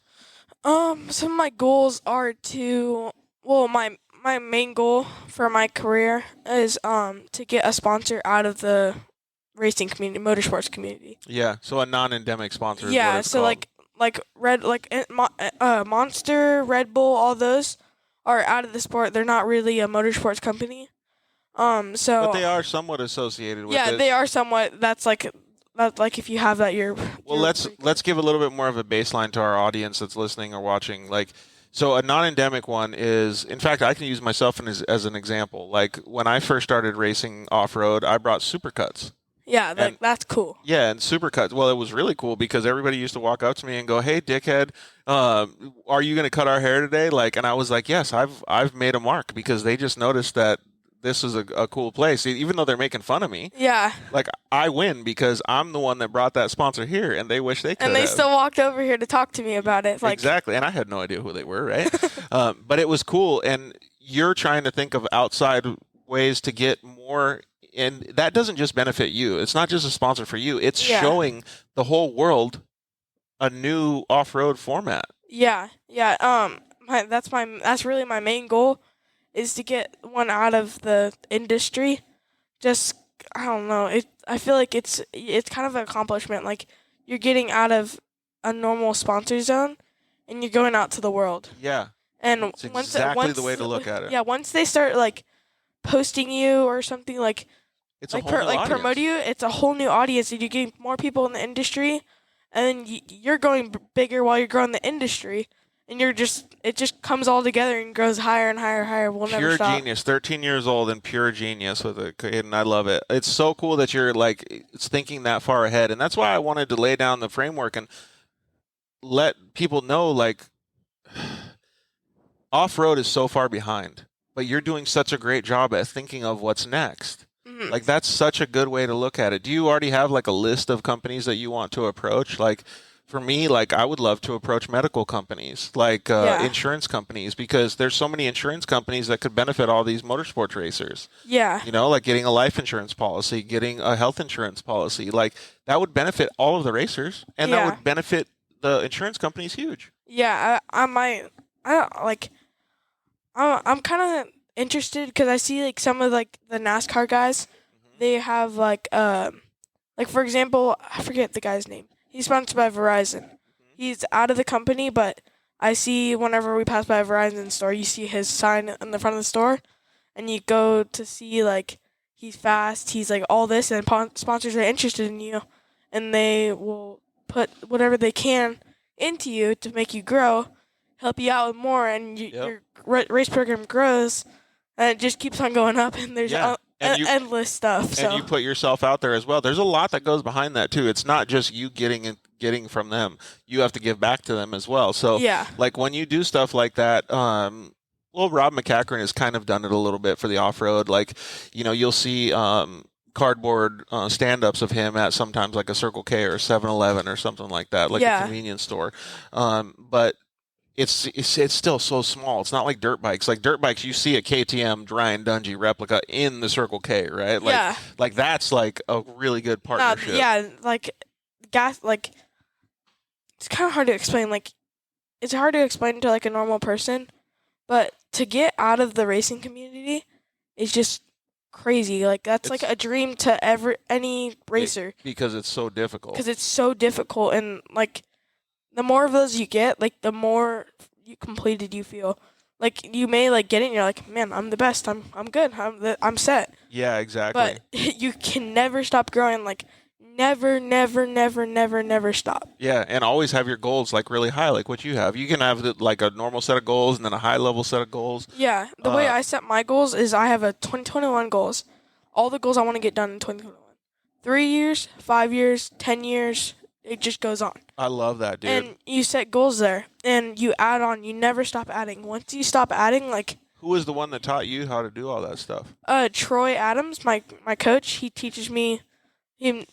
Some of my goals are to my main goal for my career is to get a sponsor out of the racing community, motorsports community. Yeah, so a non-endemic sponsor. Is what Yeah, it's so called. Monster, Red Bull, all those are out of the sport. They're not really a motorsports company. So but they are somewhat associated with yeah, it. they are somewhat. That's like if you have that, you're. Well, let's give a little bit more of a baseline to our audience that's listening or watching. Like, so a non-endemic one is, in fact, I can use myself as an example. Like when I first started racing off-road, I brought supercuts. Yeah, that's cool. Yeah, and supercuts. Well, it was really cool because everybody used to walk up to me and go, "Hey, dickhead, are you going to cut our hair today?" Like, and I was like, "Yes, I've made a mark," because they just noticed that this is a cool place, even though they're making fun of me. Yeah. Like I win because I'm the one that brought that sponsor here, and they wish they could. And they have. still walked over here to talk to me about it. Like, Exactly, and I had no idea who they were, right? But it was cool, and you're trying to think of outside ways to get more, and that doesn't just benefit you. It's not just a sponsor for you. It's showing the whole world a new off-road format. Yeah. That's really my main goal, is to get one out of the industry. Just, I don't know. I feel like it's kind of an accomplishment. Like you're getting out of a normal sponsor zone, and you're going out to the world. Yeah, And it's once exactly the way to look at it. Yeah, once they start like posting you or something like It's a like whole new audience. promote you, it's a whole new audience, and you're getting more people in the industry, and then you're going bigger while you're growing the industry, and it just comes all together and grows higher and higher and higher. We'll never Pure stop. genius, 13 years old and pure genius with it, and I love it. It's so cool that you're like it's thinking that far ahead, and that's why I wanted to lay down the framework and let people know like off-road is so far behind, but you're doing such a great job at thinking of what's next. Mhm. Like that's such a good way to look at it. Do you already have like a list of companies that you want to approach? Like for me, like I would love to approach medical companies, like insurance companies, because there's so many insurance companies that could benefit all these motorsports racers. Yeah. You know, like getting a life insurance policy, getting a health insurance policy, like that would benefit all of the racers, and that would benefit the insurance companies huge. Yeah, I'm kind of interested because I see like some of like the NASCAR guys, they have like for example, I forget the guy's name. He's sponsored by Verizon. He's out of the company, but I see whenever we pass by a Verizon store, you see his sign in the front of the store, and you go to see like he's fast, he's like all this, and sponsors are interested in you, and they will put whatever they can into you to make you grow, help you out with more, and your race program grows, and it just keeps on going up, and there's endless stuff. And you put yourself out there as well. There's a lot that goes behind that too. It's not just you getting from them. You have to give back to them as well. So like when you do stuff like that, well, Rob McCachran has kind of done it a little bit for the off-road. Like, you know, you'll see cardboard stand-ups of him at sometimes like a Circle K or a 7-Eleven or something like that, like a convenience store. But it's still so small. It's not like dirt bikes. Like dirt bikes, you see a KTM Ryan Dungey replica in the Circle K, right? Like, like that's like a really good partnership. Like gas. Like it's kind of hard to explain. Like it's hard to explain to like a normal person, but to get out of the racing community is just crazy. Like that's like a dream to any racer because it's so difficult. Because it's so difficult, and like the more of those you get, like the more you completed you feel. like you may like get it and you're like, man, I'm the best. I'm good. I'm set. Yeah, exactly. But you can never stop growing. Like never stop. Yeah, and always have your goals like really high, like what you have. You can have like a normal set of goals and then a high level set of goals. Yeah, the way I set my goals is I have a 2021 goals. All the goals I want to get done in 2021. 3 years, 5 years, 10 years. It just goes on. I love that, dude. And you set goals there, and you add on. You never stop adding. Once you stop adding, like Who was the one that taught you how to do all that stuff? Troy Adams, my coach, he teaches me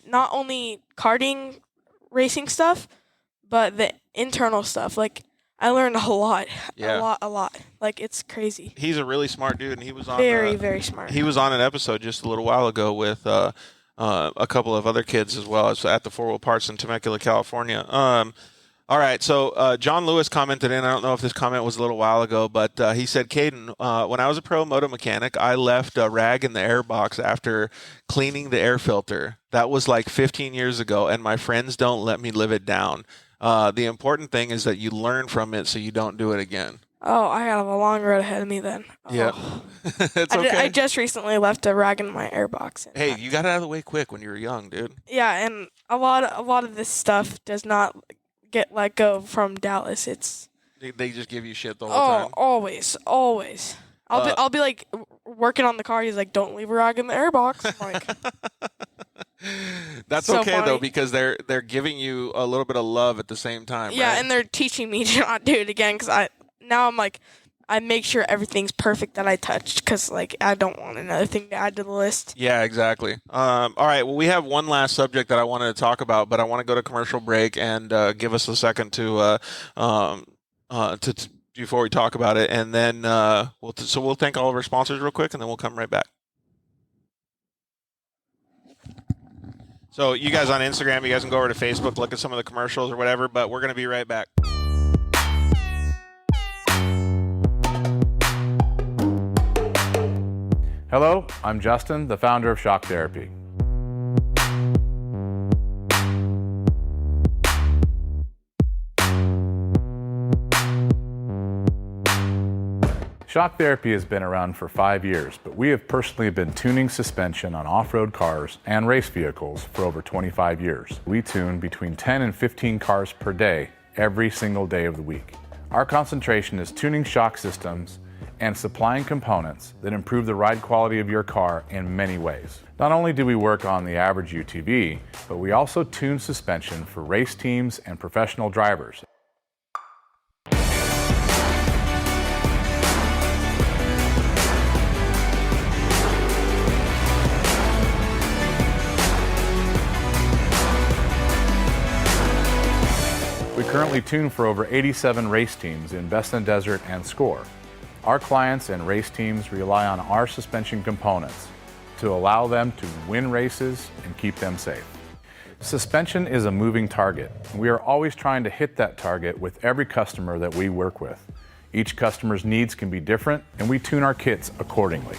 not only karting racing stuff, but the internal stuff. Like I learned a lot, a lot. Like it's crazy. He's a really smart dude, and he was on very smart. He was on an episode just a little while ago with a couple of other kids as well as at the 4 Wheel Parts in Temecula, California. All right, so John Lewis commented in. I don't know if this comment was a little while ago, but he said, Kaden, when I was a pro moto mechanic, I left a rag in the air box after cleaning the air filter. That was like 15 years ago, and my friends don't let me live it down. The important thing is that you learn from it so you don't do it again. Oh, I have a long road ahead of me then. Oh. Yeah. It's okay. I just recently left a rag in my air box. Hey, you got it out of the way quick when you were young, dude. Yeah, and a lot of this stuff does not get let go from Dallas. It's they just give you shit the whole time. Always. I'll be like working on the car. He's like, "Don't leave a rag in the air box." I'm like, that's so okay funny. though, because they're giving you a little bit of love at the same time. Yeah, right? and they're teaching me to not do it again because I'm like, I make sure everything's perfect that I touched because like I don't want another thing to add to the list. Yeah, exactly. All right. Well, we have one last subject that I wanted to talk about, but I want to go to commercial break and give us a second to before we talk about it, and then we'll thank all of our sponsors real quick, and then we'll come right back. So you guys on Instagram, you guys can go over to Facebook, look at some of the commercials or whatever, but we're going to be right back. Hello, I'm Justin, the founder of Shock Therapy. Shock Therapy has been around for 5 years, but we have personally been tuning suspension on off-road cars and race vehicles for over 25 years. We tune between 10 and 15 cars per day, every single day of the week. Our concentration is tuning shock systems and supplying components that improve the ride quality of your car in many ways. Not only do we work on the average UTV, but we also tune suspension for race teams and professional drivers. We currently tune for over 87 race teams in Best in Desert and Score. Our clients and race teams rely on our suspension components to allow them to win races and keep them safe. Suspension is a moving target. We are always trying to hit that target with every customer that we work with. Each customer's needs can be different, and we tune our kits accordingly.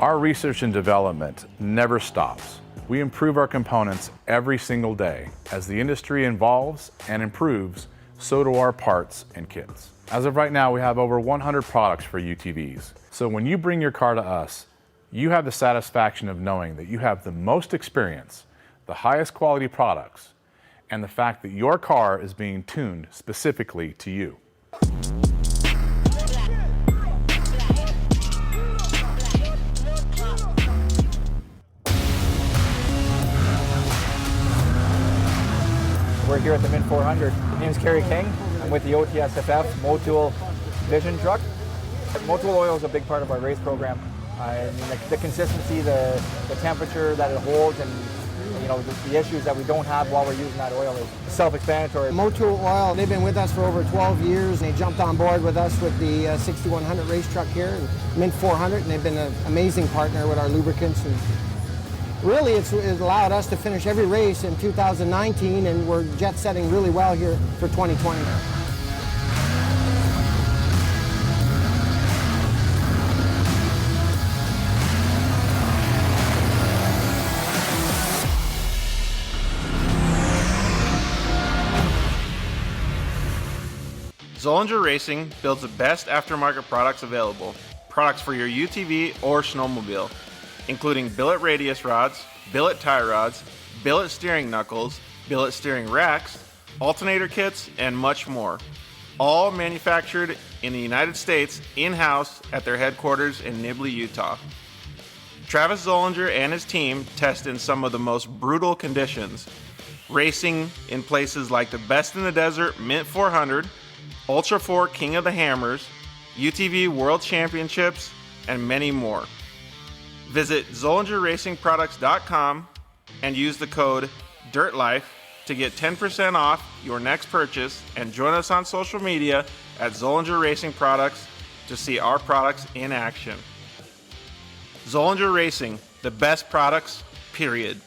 Our research and development never stops. We improve our components every single day. As the industry evolves and improves, so do our parts and kits. As of right now, we have over 100 products for UTVs. So when you bring your car to us, you have the satisfaction of knowing that you have the most experience, the highest quality products, and the fact that your car is being tuned specifically to you. We're here at the Mint 400. My name is Kerry King. I'm with the OTSFF Motul Vision truck. Motul oil is a big part of our race program. I mean, the consistency, the temperature that it holds, and you know the issues that we don't have while we're using that oil is self-explanatory. Motul Oil, they've been with us for over 12 years. They jumped on board with us with the 6100 race truck here, and Mint 400, and they've been an amazing partner with our lubricants. And really, it's allowed us to finish every race in 2019, and we're jet setting really well here for 2020. Zollinger Racing builds the best aftermarket products available. Products for your UTV or snowmobile, including billet radius rods, billet tie rods, billet steering knuckles, billet steering racks, alternator kits, and much more. All manufactured in the United States in-house at their headquarters in Nibley, Utah. Travis Zollinger and his team test in some of the most brutal conditions, racing in places like the Best in the Desert Mint 400, Ultra 4 King of the Hammers, UTV World Championships, and many more. Visit ZollingerRacingProducts.com and use the code DIRTLIFE to get 10% off your next purchase, and join us on social media at Zollinger Racing Products to see our products in action. Zollinger Racing, the best products, period.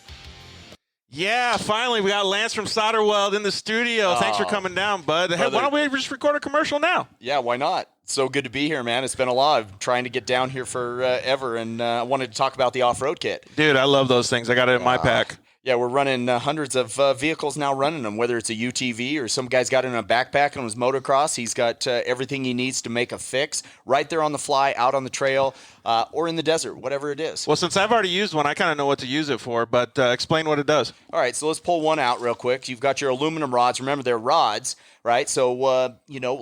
Yeah, finally, we got Lance from Solderweld in the studio. Thanks for coming down, bud. Hey, why don't we just record a commercial now? Yeah, why not? So good to be here, man. It's been a lot. I'm trying to get down here forever, and I wanted to talk about the off-road kit. Dude, I love those things. I got it in my pack. Yeah, we're running hundreds of vehicles now running them, whether it's a UTV or some guy's got it in a backpack on his motocross. He's got everything he needs to make a fix right there on the fly, out on the trail, or in the desert, whatever it is. Well, since I've already used one, I kind of know what to use it for, but explain what it does. All right, so let's pull one out real quick. You've got your aluminum rods. Remember, they're rods, right? So,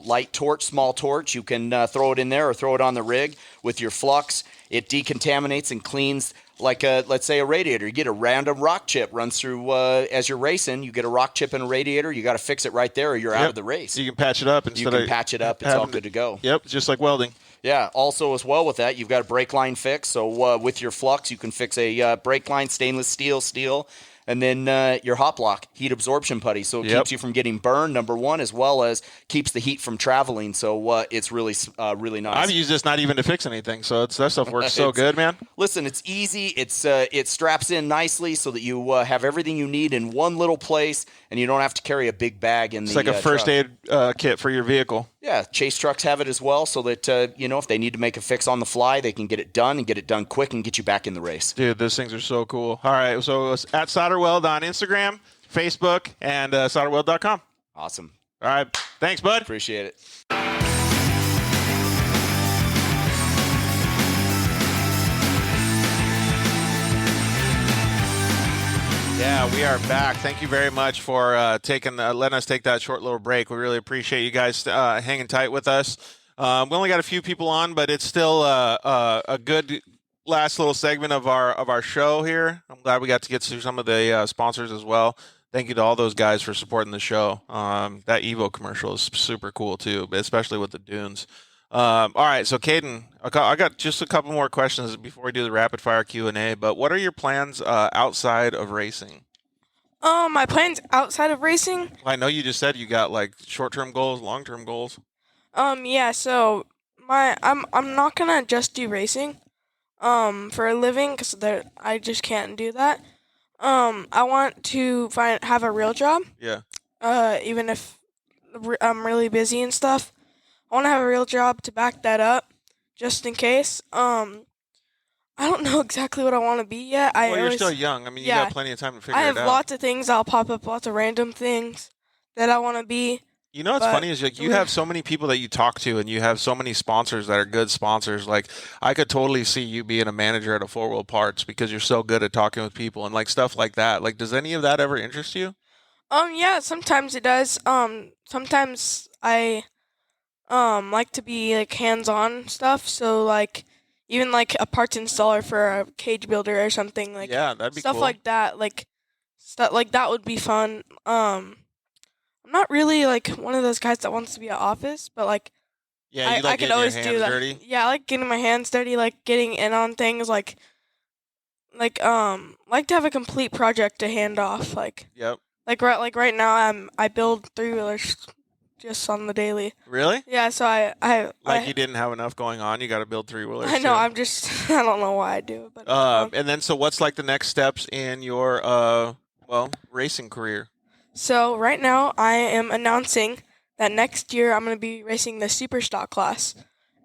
light torch, small torch. You can throw it in there or throw it on the rig with your flux. It decontaminates and cleans like, let's say, a radiator. You get a random rock chip runs through as you're racing. You get a rock chip in a radiator. You got to fix it right there or you're out of the race. You can patch it up. You can patch it up. It's all good to go. Yep, just like welding. Yeah, also as well with that, you've got a brake line fix. So with your flux, you can fix a brake line, stainless steel, and then your hot block, heat absorption putty. So it keeps you from getting burned, number one, as well as keeps the heat from traveling. So it's really nice. I've used this not even to fix anything, so that stuff works so good, man. Listen, it's easy. It straps in nicely so that you have everything you need in one little place, and you don't have to carry a big bag in It's the like a first aid kit for your vehicle. Yeah, chase trucks have it as well, so that, if they need to make a fix on the fly, they can get it done and get it done quick and get you back in the race. Dude, those things are so cool. All right, so it's at Solderweld on Instagram, Facebook, and solderweld.com. Awesome. All right, thanks, bud. Appreciate it. Yeah, we are back. Thank you very much for letting us take that short little break. We really appreciate you guys hanging tight with us. We only got a few people on, but it's still a good last little segment of our show here. I'm glad we got to get to some of the sponsors as well. Thank you to all those guys for supporting the show. That Evo commercial is super cool too, especially with the dunes. All right, so Kaden, I got just a couple more questions before we do the rapid fire Q&A. But what are your plans outside of racing? My plans outside of racing? I know you just said you got like short-term goals, long-term goals. Yeah. So I'm not gonna just do racing, for a living because I just can't do that. I want to have a real job. Yeah. Even if I'm really busy and stuff. I want to have a real job to back that up, just in case. I don't know exactly what I want to be yet. You're still young. I mean, you got plenty of time to figure it out. I have lots of things. I'll pop up lots of random things that I want to be. You know what's funny is like you have so many people that you talk to, and you have so many sponsors that are good sponsors. Like I could totally see you being a manager at a 4-Wheel Parts because you're so good at talking with people and like stuff like that. Like, does any of that ever interest you? Yeah, sometimes it does. Sometimes I like to be like hands-on stuff. So like even like a parts installer for a cage builder or something like. Yeah, that'd be stuff cool. like that. Like stuff like that would be fun. I'm not really like one of those guys that wants to be at office, but like yeah, you like I could always do that. dirty? Yeah, I like getting my hands dirty, like getting in on things, like to have a complete project to hand off. Like Yep. Like right now I build 3-wheelers just on the daily. Really? Yeah, so you didn't have enough going on. You got to build 3-wheelers. I know. too. I'm just I don't know why I do it, but and then so what's like the next steps in your racing career? So right now I am announcing that next year I'm going to be racing the super stock class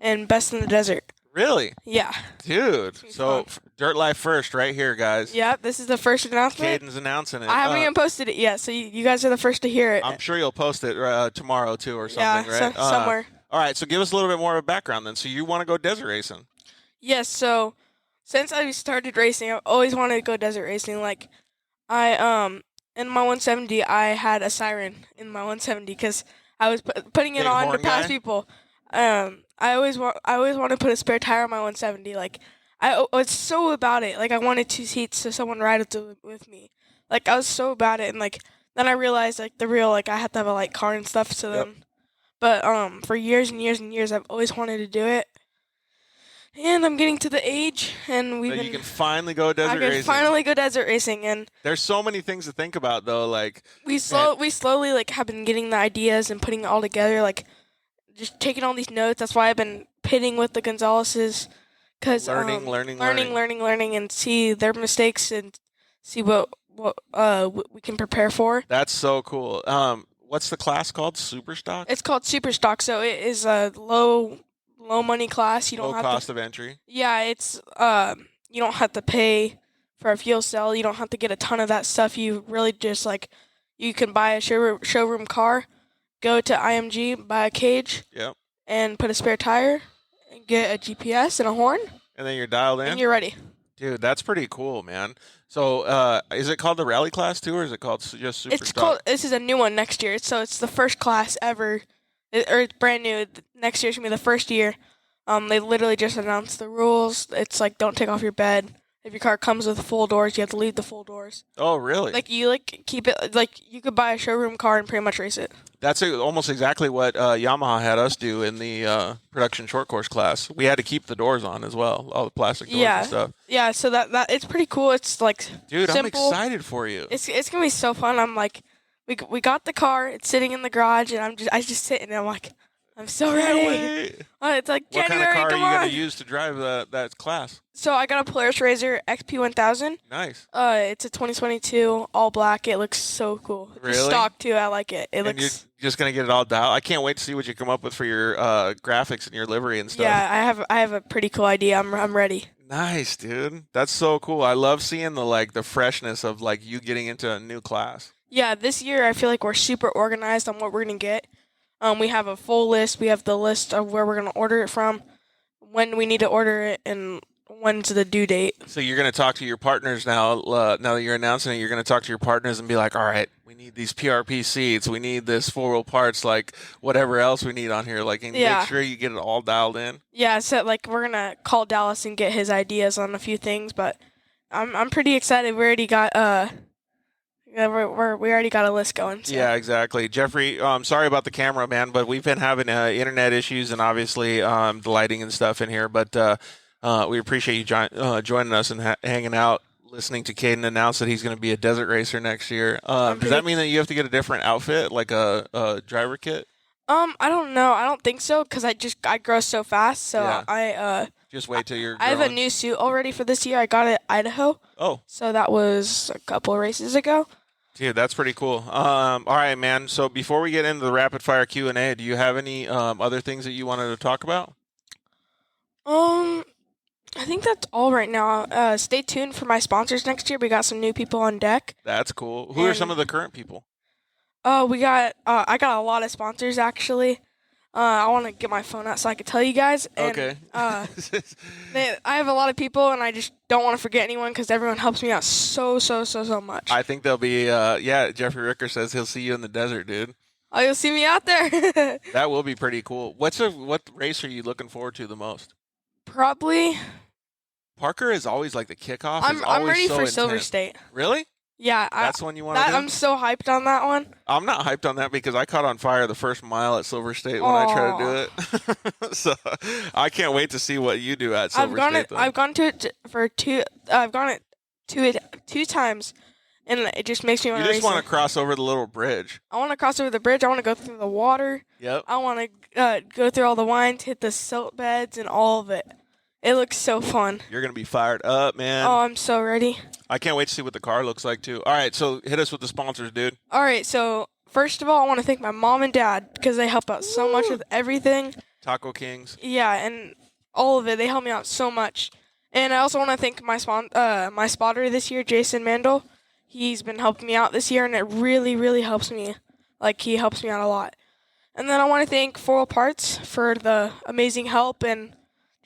in Best in the Desert. Really? Yeah. Dude. So Dirt Life first right here, guys. Yeah, this is the first announcement. Caden's announcing it. I haven't even posted it yet, so you guys are the first to hear it. I'm sure you'll post it tomorrow too or yeah, something, right? Somewhere. All right, so give us a little bit more of a background then. So you want to go desert racing? Yes, so since I started racing, I've always wanted to go desert racing. Like, I in my 170, I had a siren in my 170 because I was putting it Big on to horn pass guy? people. I always want to put a spare tire on my 170. Like, I was so about it. Like, I wanted 2 seats so someone ride with me. Like, I was so about it, and like then I realized like I had to have a like car and stuff. So then, but for years and years and years, I've always wanted to do it. And I'm getting to the age, and you can finally go desert I racing. can finally go desert racing, and There's so many things to think about though. Like we slowly like have been getting the ideas and putting it all together. Like just taking all these notes. That's why I've been pitting with the Gonzaleses, because learning, and see their mistakes and see what we can prepare for. That's so cool. What's the class called? Super stock? It's called Super Stock, so it is a low money class. You don't Low have cost of entry. Yeah, it's you don't have to pay for a fuel cell. You don't have to get a ton of that stuff. You really just like you can buy a showroom car, go to IMG, buy a cage, and put a spare tire, and get a GPS and a horn, and then you're dialed in. And you're ready. Dude, that's pretty cool, man. So, is it called the rally class too, or is it called just Super Stock? This is a new one next year. So it's the first class ever, or it's brand new. Next year's gonna be the first year. They literally just announced the rules. It's like don't take off your bed. If your car comes with full doors, you have to leave the full doors. Oh, really? Like you keep it like you could buy a showroom car and pretty much race it. That's almost exactly what Yamaha had us do in the production short course class. We had to keep the doors on as well, all the plastic doors and stuff. Yeah, so that it's pretty cool. It's like dude, simple. I'm excited for you. It's gonna be so fun. I'm like, we got the car. It's sitting in the garage, and I just sitting and I'm like, I'm so ready. It's like what January. Kind of car come are you on. going to use to drive that class? So I got a Polaris Razor XP1000. Nice. It's a 2022 all black. It looks so cool. Really? The stock too. I like it. It and looks. You're just going to get it all dialed. I can't wait to see what you come up with for your graphics and your livery and stuff. Yeah, I have a pretty cool idea. I'm ready. Nice, dude. That's so cool. I love seeing the freshness of like you getting into a new class. Yeah, this year I feel like we're super organized on what we're gonna get. We have a full list. We have the list of where we're gonna order it from, when we need to order it, and when's the due date. So you're gonna talk to your partners now. Now that you're announcing it, you're gonna talk to your partners and be like, "All right, we need these PRP seats. We need this 4-wheel parts. Like whatever else we need on here. Like, and make sure you get it all dialed in." Yeah, so like we're gonna call Dallas and get his ideas on a few things, but I'm pretty excited. We already got we already got a list going. So. Yeah, exactly. Jeffrey, I'm sorry about the camera, man, but we've been having internet issues and obviously the lighting and stuff in here. But we appreciate you joining us and hanging out, listening to Kaden announce that he's going to be a desert racer next year. Does that mean that you have to get a different outfit, like a driver kit? I don't know. I don't think so because I grow so fast. So I just wait till you're. I have a new suit already for this year. I got it at Idaho. Oh. So that was a couple of races ago. Dude, that's pretty cool. All right, man. So before we get into the rapid fire Q&A, do you have any other things that you wanted to talk about? I think that's all right now. Stay tuned for my sponsors next year. We got some new people on deck. That's cool. Who are some of the current people? We got. I got a lot of sponsors actually. I want to get my phone out so I can tell you guys. And, okay. I have a lot of people, and I just don't want to forget anyone because everyone helps me out so much. I think they'll be. Jeffrey Ricker says he'll see you in the desert, dude. Oh, you'll see me out there. That will be pretty cool. What race are you looking forward to the most? Probably. Parker is always like the kickoff. I'm ready for Silver State. Really? Yeah, that's one you want to do? I'm so hyped on that one. I'm not hyped on that because I caught on fire the first mile at Silver State when I tried to do it. So I can't wait to see what you do at Silver State. I've gone to it for two. I've gone it to it 2 times, and it just makes me want to. You just want to cross over the little bridge. I want to cross over the bridge. I want to go through the water. Yep. I want to go through all the wines, hit the silt beds, and all of it. It looks so fun. You're going to be fired up, man. Oh, I'm so ready. I can't wait to see what the car looks like, too. All right, so hit us with the sponsors, dude. All right, so first of all, I want to thank my mom and dad because they help out so much with everything. Taco Kings. Yeah, and all of it. They helped me out so much. And I also want to thank my spotter this year, Jason Mandel. He's been helping me out this year, and it really, really helps me. Like, he helps me out a lot. And then I want to thank 4 Parts for the amazing help and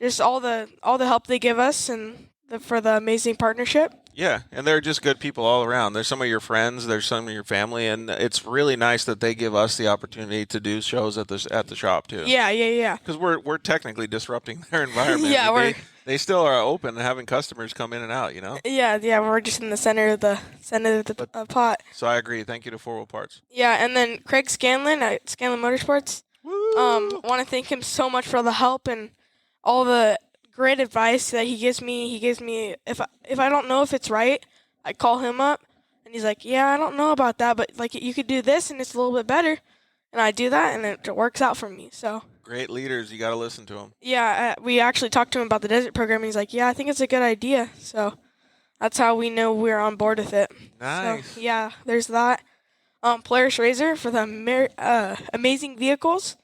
just all the help they give us and for the amazing partnership. Yeah, and they're just good people all around. There's some of your friends, there's some of your family, and it's really nice that they give us the opportunity to do shows at the shop too. Yeah. Because we're technically disrupting their environment. Yeah, I mean, they still are open and having customers come in and out. Yeah. We're just in the center of the pot. So I agree. Thank you to 4 Wheel Parts. Yeah, and then Craig Scanlon at Scanlon Motorsports. Want to thank him so much for the help and all the great advice that he gives me. He gives me if I don't know if it's right, I call him up and he's like, "Yeah, I don't know about that, but like you could do this and it's a little bit better." And I do that and it works out for me. So great leaders, you got to listen to them. Yeah, we actually talked to him about the desert program and he's like, "Yeah, I think it's a good idea." So that's how we know we're on board with it. Nice. So, yeah, there's that. Polaris Razor for the amazing vehicles.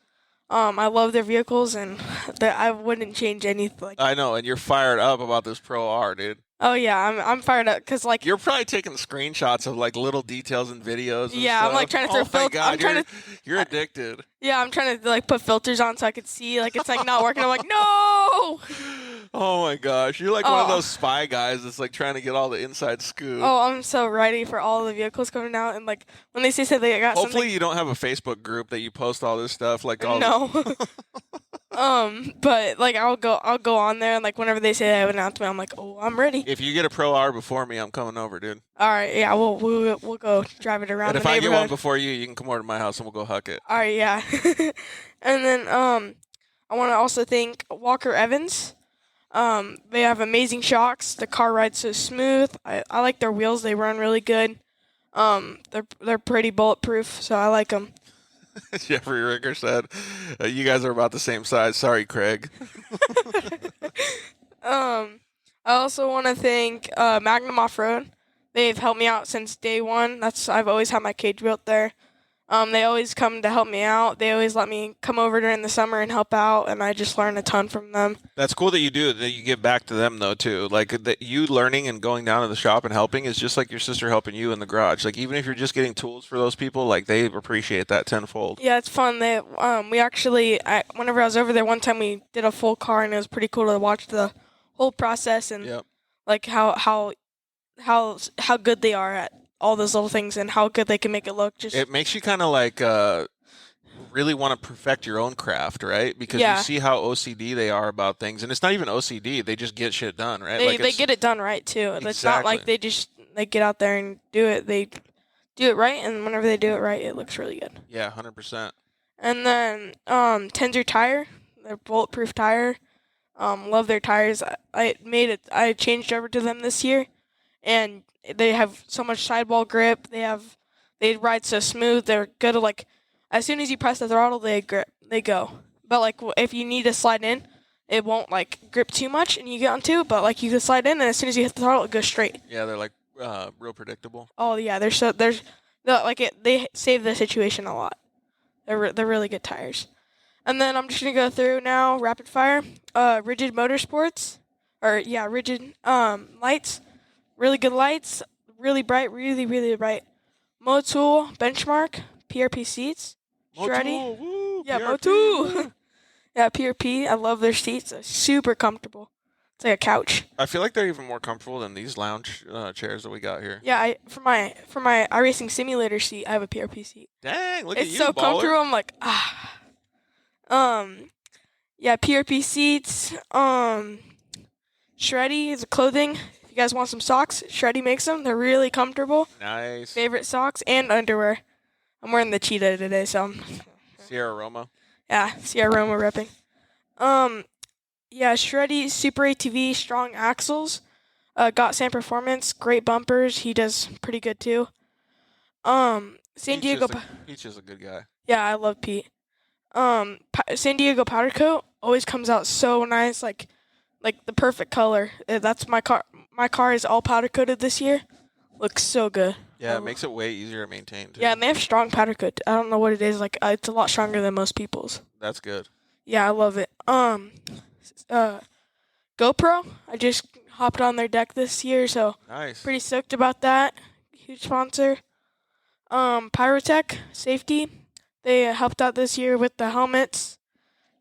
I love their vehicles, and I wouldn't change anything. I know, and you're fired up about this Pro R, dude. Oh yeah, I'm fired up because like you're probably taking screenshots of like little details and videos. And yeah, stuff. I'm like trying to throw filters. You're addicted. Yeah, I'm trying to like put filters on so I could see like it's like not working. I'm like no. Oh my gosh, you're like one of those spy guys that's like trying to get all the inside scoop. Oh, I'm so ready for all the vehicles coming out, and like when they say something, I got. Hopefully, you don't have a Facebook group that you post all this stuff like all. No. But like I'll go on there and like whenever they say they have an announcement, I'm like, oh, I'm ready. If you get a Pro R before me, I'm coming over, dude. All right, yeah, we'll go drive it around. And the if I neighborhood. get one before you, you can come over to my house and we'll go huck it. All right, yeah. And then I want to also thank Walker Evans. They have amazing shocks. The car rides so smooth. I like their wheels. They run really good. They're pretty bulletproof, so I like them. Jeffrey Ricker said, "You guys are about the same size." Sorry, Craig. I also want to thank Magnum Offroad. They've helped me out since day one. I've always had my cage built there. They always come to help me out. They always let me come over during the summer and help out, and I just learn a ton from them. That's cool that you do, that you give back to them, though, too. Like, that you learning and going down to the shop and helping is just like your sister helping you in the garage. Like, even if you're just getting tools for those people, like, they appreciate that tenfold. Yeah, it's fun. We actually, whenever I was over there one time, we did a full car, and it was pretty cool to watch the whole process and, like, how good they are at all those little things and how good they can make it look. It makes you kind of like really want to perfect your own craft, right? Because you see how OCD they are about things, and it's not even OCD; they just get shit done, right? They get it done right too. Exactly. It's not like they get out there and do it. They do it right, and whenever they do it right, it looks really good. Yeah, 100%. And then Tender Tire, their bulletproof tire. Love their tires. I changed over to them this year, and they have so much sidewall grip. They ride so smooth. They're good to like, as soon as you press the throttle, they go. But like if you need to slide in, it won't like grip too much, and you get onto. But like you can slide in, and as soon as you hit the throttle, it goes straight. Yeah, they're like real predictable. Oh yeah, they save the situation a lot. They're really good tires. And then I'm just gonna go through now rapid fire. Rigid Motorsports, Rigid lights. Really good lights, really bright, really, really bright. Motul, Benchmark, PRP seats. Shreddy. Woo, yeah, PRP, Motul. Yeah, PRP. I love their seats. They're super comfortable. It's like a couch. I feel like they're even more comfortable than these lounge chairs that we got here. Yeah, for my iRacing simulator seat, I have a PRP seat. Dang, look at you, it's so baller. comfortable. I'm like, yeah, PRP seats. Shreddy is clothing. You guys want some socks? Shreddy makes them. They're really comfortable. Nice. Favorite socks and underwear. I'm wearing the cheetah today, so. Sierra Roma. Yeah, Sierra Roma ripping. Yeah, Shreddy Super ATV strong axles. Got Sam Performance, great bumpers. He does pretty good too. San Diego. Peach is a good guy. Yeah, I love Pete. San Diego powder coat always comes out so nice, like the perfect color. That's my car. My car is all powder coated this year. Looks so good. Yeah, it makes it way easier to maintain too. Yeah, and they have strong powder coat. I don't know what it is. Like it's a lot stronger than most people's. That's good. Yeah, I love it. GoPro. I just hopped on their deck this year, so Nice. pretty stoked about that. Huge sponsor. Pyrotech Safety. They helped out this year with the helmets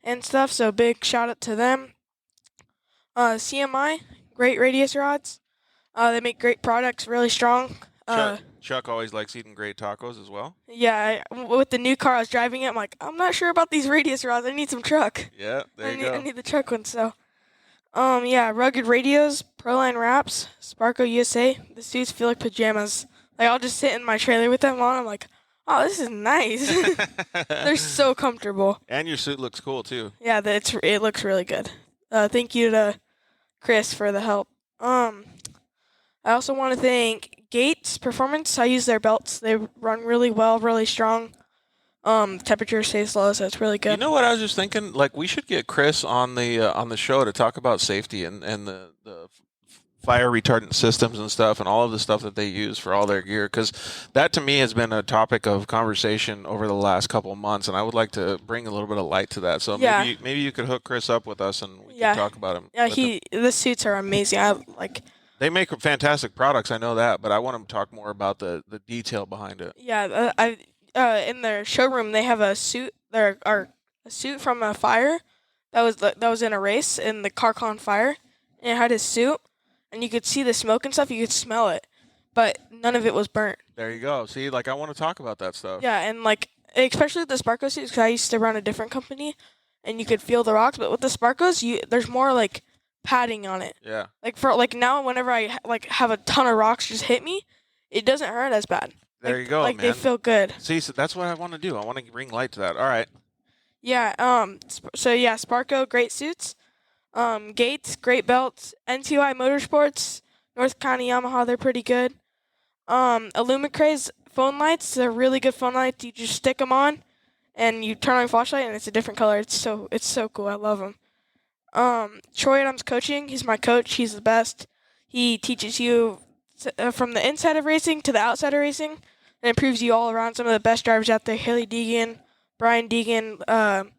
and stuff, so big shout out to them. CMI, great radius rods. They make great products, really strong. Chuck always likes eating great tacos as well. Yeah, with the new car I was driving it, I'm like, I'm not sure about these radius rods. I need some truck. Yeah, there you go. I need the truck one, so. Yeah, rugged radios, Proline wraps, Sparco USA. The suits feel like pajamas. Like, I'll just sit in my trailer with them on. I'm like, oh, this is nice. They're so comfortable. And your suit looks cool, too. Yeah, it looks really good. Thank you to Chris for the help. I also want to thank Gates Performance. I use their belts. They run really well, really strong. Temperature stays low, so it's really good. You know what I was just thinking? Like, we should get Chris on the show to talk about safety and the fire retardant systems and stuff and all of the stuff that they use for all their gear, because that to me has been a topic of conversation over the last couple of months, and I would like to bring a little bit of light to that. So maybe you could hook Chris up with us and we can talk about him. Yeah, the suits are amazing. They make fantastic products, I know that, but I want him to talk more about the detail behind it. Yeah, in their showroom they have a suit. A suit from a fire that was in a race in the car caught on fire, and it had his suit, and you could see the smoke and stuff. You could smell it, but none of it was burnt. There you go. See, like, I want to talk about that stuff. Yeah, and like especially with the Sparco suits, because I used to run a different company, and you could feel the rocks. But with the Sparcos, there's more like padding on it. Yeah. Like now, whenever I have a ton of rocks just hit me, it doesn't hurt as bad. There you go, like man. They feel good. See, so that's what I want to do. I want to bring light to that. All right. Yeah. Sparco, great suits. Gates, great belts. NTY Motorsports, North County Yamaha, they're pretty good. Illumicraze phone lights, they're really good phone lights. You just stick them on, and you turn on your flashlight, and it's a different color. It's so cool. I love them. Troy Adams Coaching, he's my coach. He's the best. He teaches you from the inside of racing to the outside of racing, and improves you all around. Some of the best drivers out there: Haley Deegan, Brian Deegan,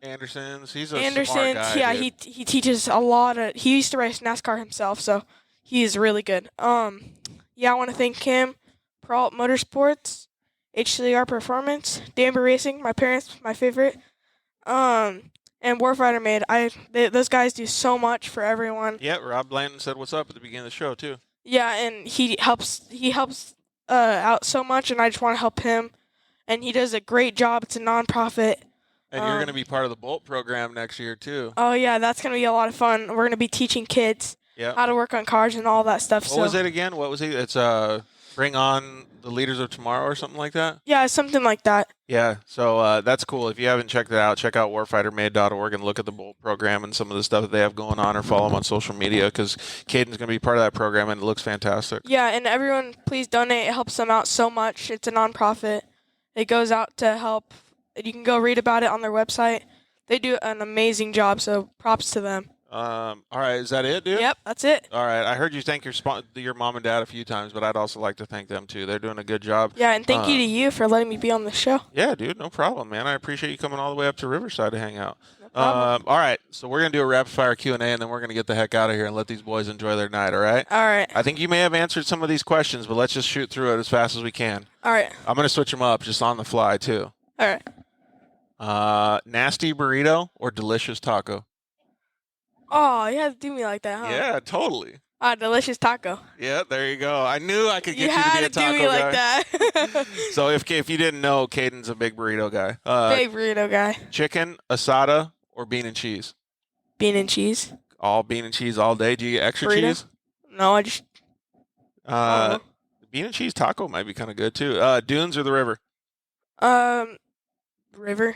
Anderson's. He's a smart guy. Yeah, dude. he teaches a lot. He used to race NASCAR himself, so he's really good. Yeah, I want to thank him. Peralt Motorsports, HCR Performance, Danbury Racing. My parents, my favorite. And Warfighter Made. Those guys do so much for everyone. Yeah, Rob Blanton said what's up at the beginning of the show too. Yeah, and he helps out so much, and I just want to help him. And he does a great job. It's a nonprofit. And you're going to be part of the Bolt program next year too. Oh yeah, that's going to be a lot of fun. We're going to be teaching kids how to work on cars and all that stuff. What was it again? What was it? It's Bring On the Leaders of Tomorrow or something like that? Yeah, something like that. Yeah, so that's cool. If you haven't checked it out, check out warfightermade.org and look at the Bolt program and some of the stuff that they have going on, or follow them on social media, because Kaden's going to be part of that program, and it looks fantastic. Yeah, and everyone, please donate. It helps them out so much. It's a nonprofit. It goes out to help. You can go read about it on their website. They do an amazing job, so props to them. All right, is that it, dude? Yep, that's it. All right, I heard you thank your mom and dad a few times, but I'd also like to thank them too. They're doing a good job. Yeah, and thank you to you for letting me be on the show. Yeah, dude, no problem, man. I appreciate you coming all the way up to Riverside to hang out. No problem. All right, so we're going to do a rapid-fire Q&A, and then we're going to get the heck out of here and let these boys enjoy their night, all right? All right. I think you may have answered some of these questions, but let's just shoot through it as fast as we can. All right. I'm going to switch them up just on the fly, too. All right. Nasty burrito or delicious taco? Oh, you had to do me like that, huh? Yeah, totally. Delicious taco. Yeah, there you go. I knew I could get you had to be a taco do me guy. like that. So if you didn't know, Caden's a big burrito guy. Big burrito guy. Chicken, asada, or bean and cheese? Bean and cheese. All bean and cheese all day. Do you get extra Burrito? cheese? No, I just... Bean and cheese taco might be kind of good, too. Dunes or the river? River.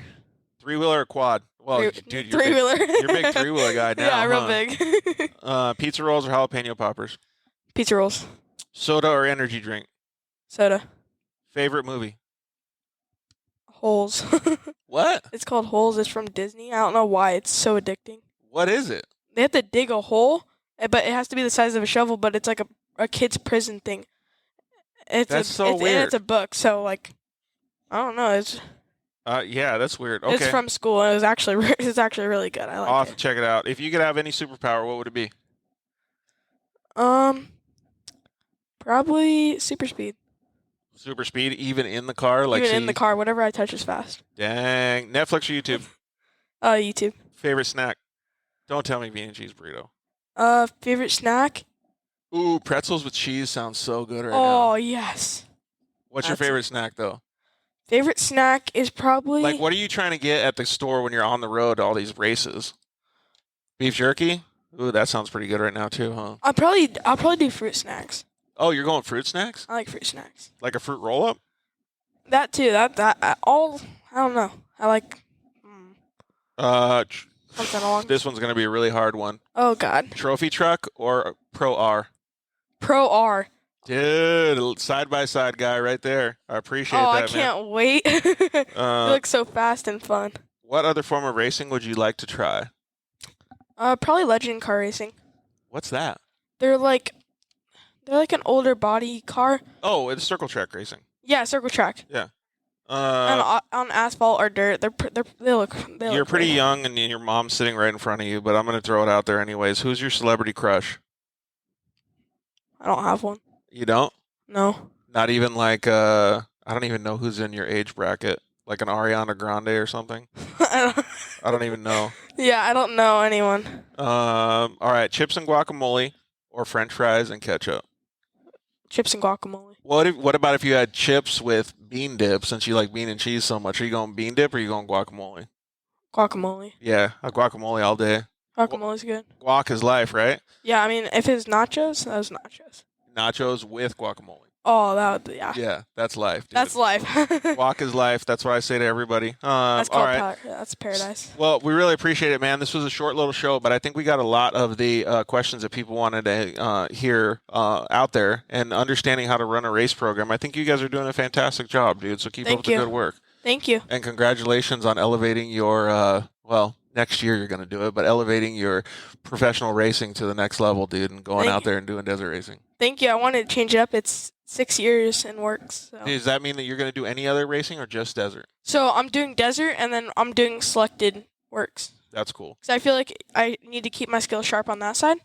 Three-wheeler or quad? Well, dude, you're three-wheeler. You're a big three-wheeler guy now, Yeah, real huh? big. Pizza rolls or jalapeno poppers? Pizza rolls. Soda or energy drink? Soda. Favorite movie? Holes. What? It's called Holes. It's from Disney. I don't know why. It's so addicting. What is it? They have to dig a hole, but it has to be the size of a shovel, but it's like a kid's prison thing. That's so weird. And it's a book, so, like, I don't know. It's... Yeah, that's weird. Okay. It's from school. It was actually really good. I I'll like have it. to check it out. If you could have any superpower, what would it be? Probably super speed. Super speed, even in the car? Like, Even in the car, whatever I touch is fast. Dang. Netflix or YouTube? YouTube. Favorite snack? Don't tell me bean and cheese burrito. Favorite snack? Ooh, pretzels with cheese sounds so good right now. Oh, yes. What's your favorite snack, though? Favorite snack is probably... Like, what are you trying to get at the store when you're on the road to all these races? Beef jerky? Ooh, that sounds pretty good right now, too, huh? I'll probably do fruit snacks. Oh, you're going fruit snacks? I like fruit snacks. Like a fruit roll-up? That, too. I don't know. I like... something along... This one's going to be a really hard one. Oh, God. Trophy truck or Pro R? Pro R. Dude, side-by-side guy right there. I appreciate that, man. I can't wait. It looks so fast and fun. What other form of racing would you like to try? Probably legend car racing. What's that? They're like an older body car. Oh, it's circle track racing. Yeah, circle track. Yeah. On asphalt or dirt. They look You're pretty great. young, and your mom's sitting right in front of you, but I'm going to throw it out there anyways. Who's your celebrity crush? I don't have one. You don't? No. Not even like, I don't even know who's in your age bracket. Like an Ariana Grande or something? I don't even know. Yeah, I don't know anyone. All right, chips and guacamole or French fries and ketchup? Chips and guacamole. What about if you had chips with bean dip, since you like bean and cheese so much? Are you going bean dip or are you going guacamole? Guacamole. Yeah, a guacamole all day. Guacamole's good. Guac is life, right? Yeah, I mean, if it's nachos, that's nachos. Nachos with guacamole. Oh, that would, yeah. Yeah, that's life, dude. That's life. Guac is life. That's what I say to everybody. That's all called right. that's paradise. Well, we really appreciate it, man. This was a short little show, but I think we got a lot of the questions that people wanted to hear out there, and understanding how to run a race program. I think you guys are doing a fantastic job, dude, so keep up the good work. Thank you. And congratulations on elevating your, next year you're going to do it, but elevating your professional racing to the next level, dude, and going out there and doing desert racing. Thank you. I wanted to change it up. It's 6 years in works. So. Does that mean that you're going to do any other racing or just desert? So I'm doing desert, and then I'm doing selected works. That's cool. Because I feel like I need to keep my skills sharp on that side,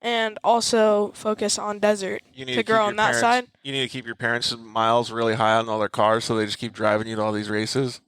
and also focus on desert to grow on that side. You need to keep your parents' miles really high on all their cars, so they just keep driving you to all these races.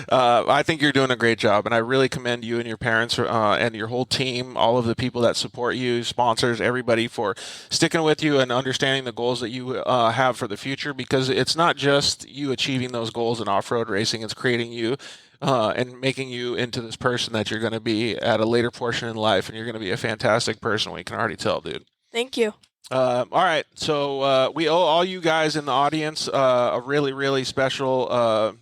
I think you're doing a great job, and I really commend you and your parents and your whole team, all of the people that support you, sponsors, everybody, for sticking with you and understanding the goals that you have for the future, because it's not just you achieving those goals in off-road racing, it's creating you and making you into this person that you're going to be at a later portion in life, and you're going to be a fantastic person. We can already tell, dude. Thank you. All right, so we owe all you guys in the audience a really, really special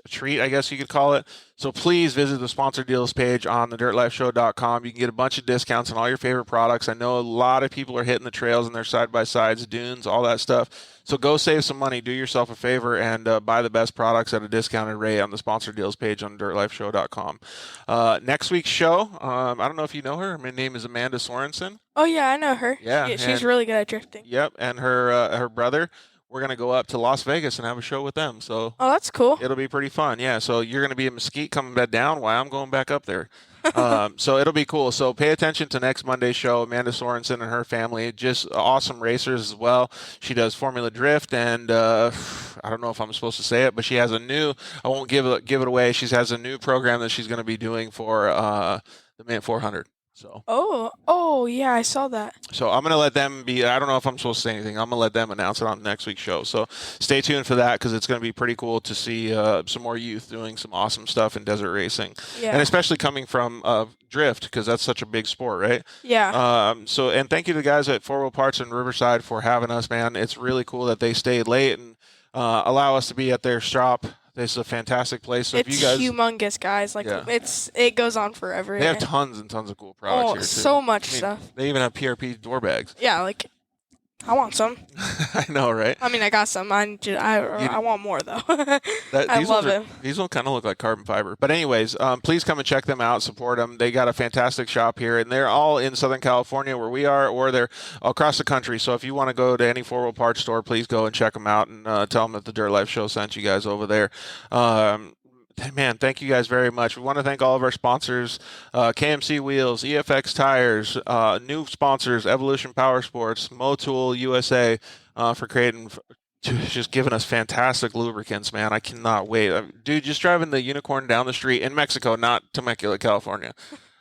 treat, I guess you could call it. So please visit the sponsor deals page on thedirtlifeshow.com. You can get a bunch of discounts on all your favorite products. I know a lot of people are hitting the trails and their side-by-sides, dunes, all that stuff. So go save some money, do yourself a favor, and buy the best products at a discounted rate on the sponsor deals page on dirtlifeshow.com. Next week's show, I don't know if you know her. Her name is Amanda Sorensen. Oh, yeah, I know her. Yeah. She's really good at drifting. Yep, and her brother. We're going to go up to Las Vegas and have a show with them. So that's cool. It'll be pretty fun. Yeah, so you're going to be in Mesquite coming back down while I'm going back up there. So it'll be cool. So pay attention to next Monday's show. Amanda Sorensen and her family, just awesome racers as well. She does Formula Drift, and I don't know if I'm supposed to say it, but she has a new, I won't give it away. She has a new program that she's going to be doing for the Mint 400. So. Oh, yeah, I saw that. So I'm going to let them be, I don't know if I'm supposed to say anything. I'm going to let them announce it on next week's show. So stay tuned for that, because it's going to be pretty cool to see some more youth doing some awesome stuff in desert racing. Yeah. And especially coming from drift, because that's such a big sport, right? Yeah. And thank you to the guys at Four Wheel Parts in Riverside for having us, man. It's really cool that they stayed late and allow us to be at their shop. This is a fantastic place. So it's if you guys, humongous, guys. Like it goes on forever. They have tons and tons of cool products here too. So much stuff. They even have PRP door bags. Yeah, like I want some. I know, right? I mean, I got some. I want more though. I These love ones it. These ones kind of look like carbon fiber. But anyways, please come and check them out. Support them. They got a fantastic shop here, and they're all in Southern California where we are, or they're across the country. So if you want to go to any 4-wheel parts store, please go and check them out and tell them that the Dirt Life Show sent you guys over there. Man, thank you guys very much. We want to thank all of our sponsors, KMC Wheels, EFX Tires, new sponsors, Evolution Power Sports, Motul USA, for creating, just giving us fantastic lubricants, man. I cannot wait. Dude, just driving the Unicorn down the street in Mexico, not Temecula, California.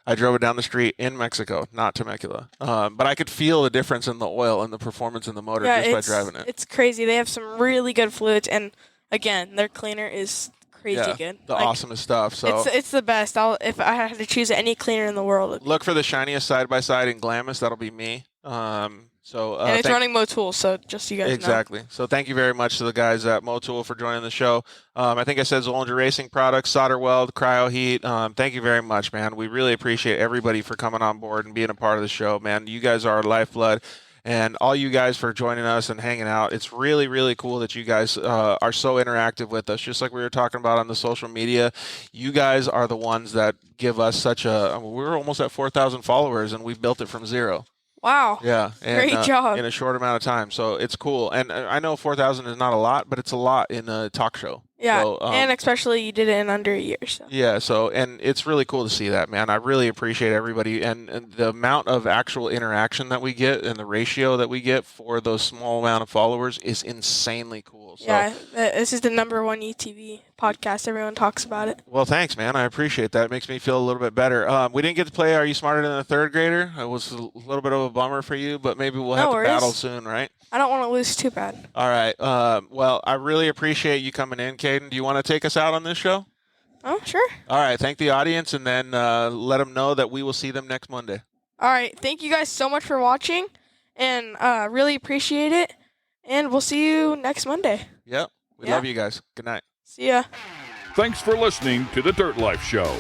I drove it down the street in Mexico, not Temecula. But I could feel the difference in the oil and the performance in the motor just by driving it. It's crazy. They have some really good fluids, and again, their cleaner is crazy good. The awesomest stuff. So it's the best. If I had to choose any cleaner in the world, look for the shiniest side-by-side in Glamis. That'll be me. And it's running Motul, so just so you guys know. Exactly. So thank you very much to the guys at Motul for joining the show. I think I said Zollinger Racing Products, Solder Weld, Cryo Heat. Thank you very much, man. We really appreciate everybody for coming on board and being a part of the show, man. You guys are our lifeblood. And all you guys for joining us and hanging out. It's really, really cool that you guys are so interactive with us. Just like we were talking about on the social media, you guys are the ones that give us such a. We're almost at 4,000 followers, and we've built it from zero. Wow. Yeah. And, great job. In a short amount of time. So it's cool. And I know 4,000 is not a lot, but it's a lot in a talk show. Yeah, so, and especially you did it in under a year. So. Yeah, and it's really cool to see that, man. I really appreciate everybody and the amount of actual interaction that we get and the ratio that we get for those small amount of followers is insanely cool. So, yeah, this is the #1 ETV podcast. Everyone talks about it. Well, thanks, man. I appreciate that. It makes me feel a little bit better. We didn't get to play Are You Smarter Than a Third Grader? It was a little bit of a bummer for you, but maybe we'll have to battle soon, right? I don't want to lose too bad. All right. Well, I really appreciate you coming in, Kaden. Do you want to take us out on this show? Oh, sure. All right. Thank the audience, and then let them know that we will see them next Monday. All right. Thank you guys so much for watching, and really appreciate it. And we'll see you next Monday. Yep. We love you guys. Good night. See ya. Thanks for listening to The Dirt Life Show.